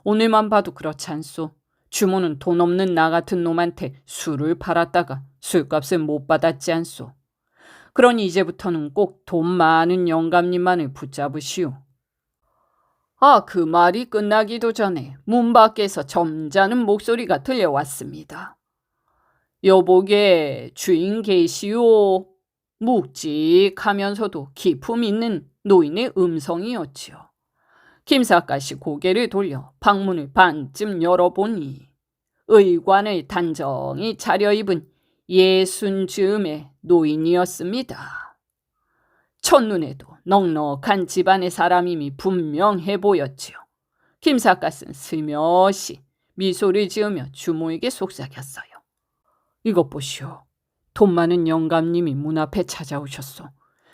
오늘만 봐도 그렇지 않소. 주모는 돈 없는 나 같은 놈한테 술을 팔았다가 술값을 못 받았지 않소. 그러니 이제부터는 꼭 돈 많은 영감님만을 붙잡으시오. 그 말이 끝나기도 전에 문 밖에서 점잖은 목소리가 들려왔습니다. 여보게 주인 계시오. 묵직하면서도 기품 있는 노인의 음성이었지요. 김삿갓이 고개를 돌려 방문을 반쯤 열어보니 의관을 단정히 차려입은 60즈음의 노인이었습니다. 첫눈에도 넉넉한 집안의 사람임이 분명해 보였지요. 김삿갓은 슬며시 미소를 지으며 주모에게 속삭였어요. 이것 보시오. 돈 많은 영감님이 문 앞에 찾아오셨소.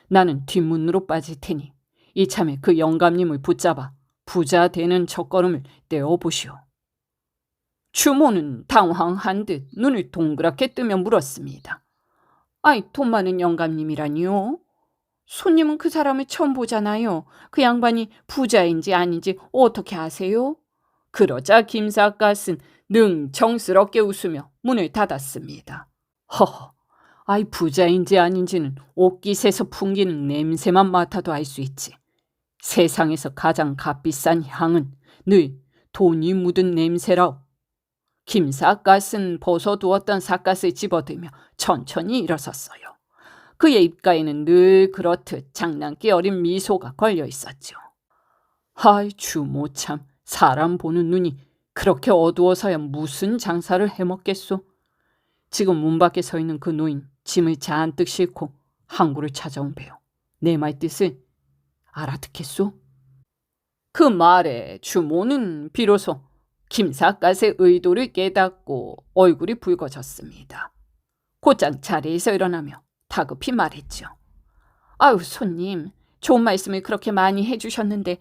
나는 뒷문으로 빠질 테니 이참에 그 영감님을 붙잡아 부자 되는 첫걸음을 떼어보시오. 주모는 당황한 듯 눈을 동그랗게 뜨며 물었습니다. 아이, 돈 많은 영감님이라니요? 손님은 그 사람을 처음 보잖아요. 그 양반이 부자인지 아닌지 어떻게 아세요? 그러자 김삿갓은 능청스럽게 웃으며 문을 닫았습니다. 허허, 아이, 부자인지 아닌지는 옷깃에서 풍기는 냄새만 맡아도 알 수 있지. 세상에서 가장 값비싼 향은 늘 돈이 묻은 냄새라오. 김삿갓은 벗어두었던 삿갓을 집어들며 천천히 일어섰어요. 그의 입가에는 늘 그렇듯 장난기 어린 미소가 걸려 있었죠. 아이, 주모 참, 사람 보는 눈이 그렇게 어두워서야 무슨 장사를 해먹겠소. 지금 문 밖에 서 있는 그 노인, 짐을 잔뜩 싣고 항구를 찾아온 배요. 내 말뜻을 알아듣겠소? 그 말에 주모는 비로소 김삿갓의 의도를 깨닫고 얼굴이 붉어졌습니다. 곧장 자리에서 일어나며 다급히 말했죠. 아유, 손님, 좋은 말씀을 그렇게 많이 해주셨는데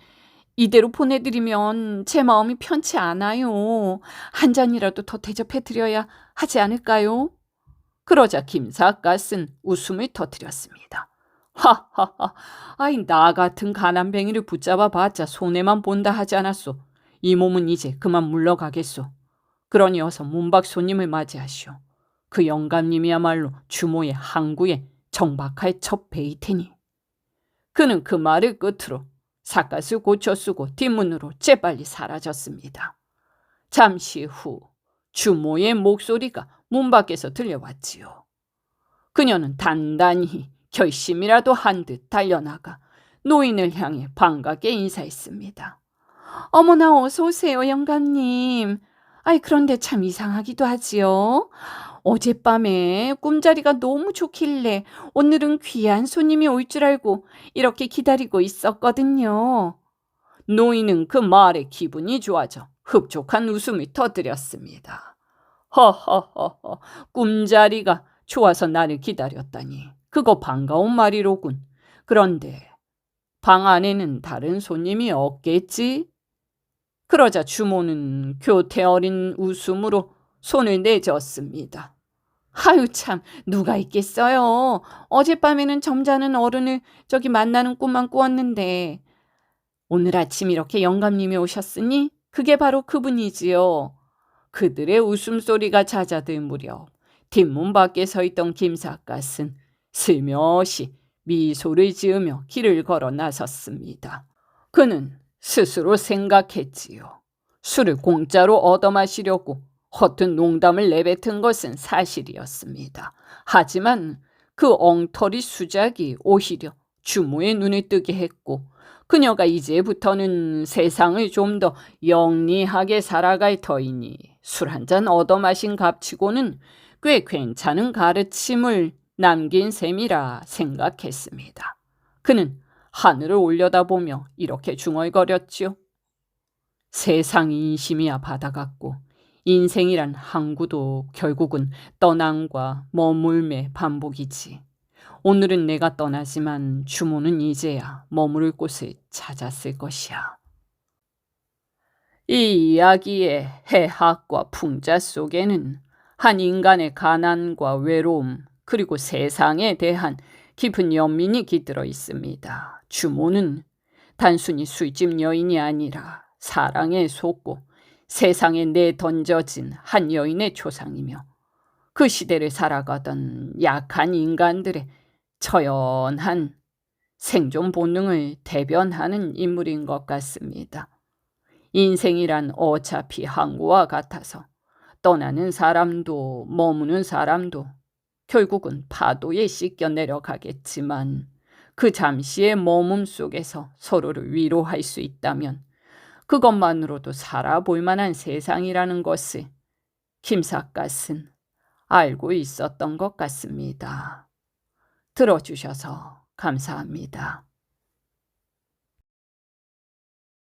이대로 보내드리면 제 마음이 편치 않아요. 한 잔이라도 더 대접해드려야 하지 않을까요? 그러자 김삿갓은 웃음을 터뜨렸습니다. 하하하, 아이, 나 같은 가난뱅이를 붙잡아 봤자 손해만 본다 하지 않았소. 이 몸은 이제 그만 물러가겠소. 그러니 어서 문밖 손님을 맞이하시오. 그 영감님이야말로 주모의 항구에 정박할 첫 배일 테니. 그는 그 말을 끝으로 삿갓을 고쳐 쓰고 뒷문으로 재빨리 사라졌습니다. 잠시 후 주모의 목소리가 문 밖에서 들려왔지요. 그녀는 단단히 결심이라도 한 듯 달려나가 노인을 향해 반갑게 인사했습니다. 어머나, 어서 오세요, 영감님. 아이, 그런데 참 이상하기도 하지요. 어젯밤에 꿈자리가 너무 좋길래 오늘은 귀한 손님이 올 줄 알고 이렇게 기다리고 있었거든요. 노인은 그 말에 기분이 좋아져 흡족한 웃음을 터뜨렸습니다. 허허허허, 꿈자리가 좋아서 나를 기다렸다니. 그거 반가운 말이로군. 그런데 방 안에는 다른 손님이 없겠지? 그러자 주모는 교태 어린 웃음으로 손을 내저었습니다. 아유, 참, 누가 있겠어요. 어젯밤에는 점잖은 어른을 저기 만나는 꿈만 꾸었는데 오늘 아침 이렇게 영감님이 오셨으니 그게 바로 그분이지요. 그들의 웃음소리가 잦아들 무렵 뒷문 밖에 서 있던 김삿갓은 슬며시 미소를 지으며 길을 걸어 나섰습니다. 그는 스스로 생각했지요. 술을 공짜로 얻어마시려고 허튼 농담을 내뱉은 것은 사실이었습니다. 하지만 그 엉터리 수작이 오히려 주모의 눈을 뜨게 했고 그녀가 이제부터는 세상을 좀 더 영리하게 살아갈 터이니 술 한 잔 얻어마신 값치고는 꽤 괜찮은 가르침을 남긴 셈이라 생각했습니다. 그는 하늘을 올려다보며 이렇게 중얼거렸지요. 세상 인심이야 바다 같고 인생이란 항구도 결국은 떠남과 머물매 반복이지. 오늘은 내가 떠나지만 주모는 이제야 머무를 곳을 찾았을 것이야. 이 이야기의 해학과 풍자 속에는 한 인간의 가난과 외로움 그리고 세상에 대한 깊은 연민이 깃들어 있습니다. 주모는 단순히 술집 여인이 아니라 사랑에 속고 세상에 내던져진 한 여인의 초상이며 그 시대를 살아가던 약한 인간들의 처연한 생존 본능을 대변하는 인물인 것 같습니다. 인생이란 어차피 항구와 같아서 떠나는 사람도 머무는 사람도 결국은 파도에 씻겨 내려가겠지만 그 잠시의 머문 속에서 서로를 위로할 수 있다면 그것만으로도 살아볼 만한 세상이라는 것을 김삿갓은 알고 있었던 것 같습니다. 들어주셔서 감사합니다.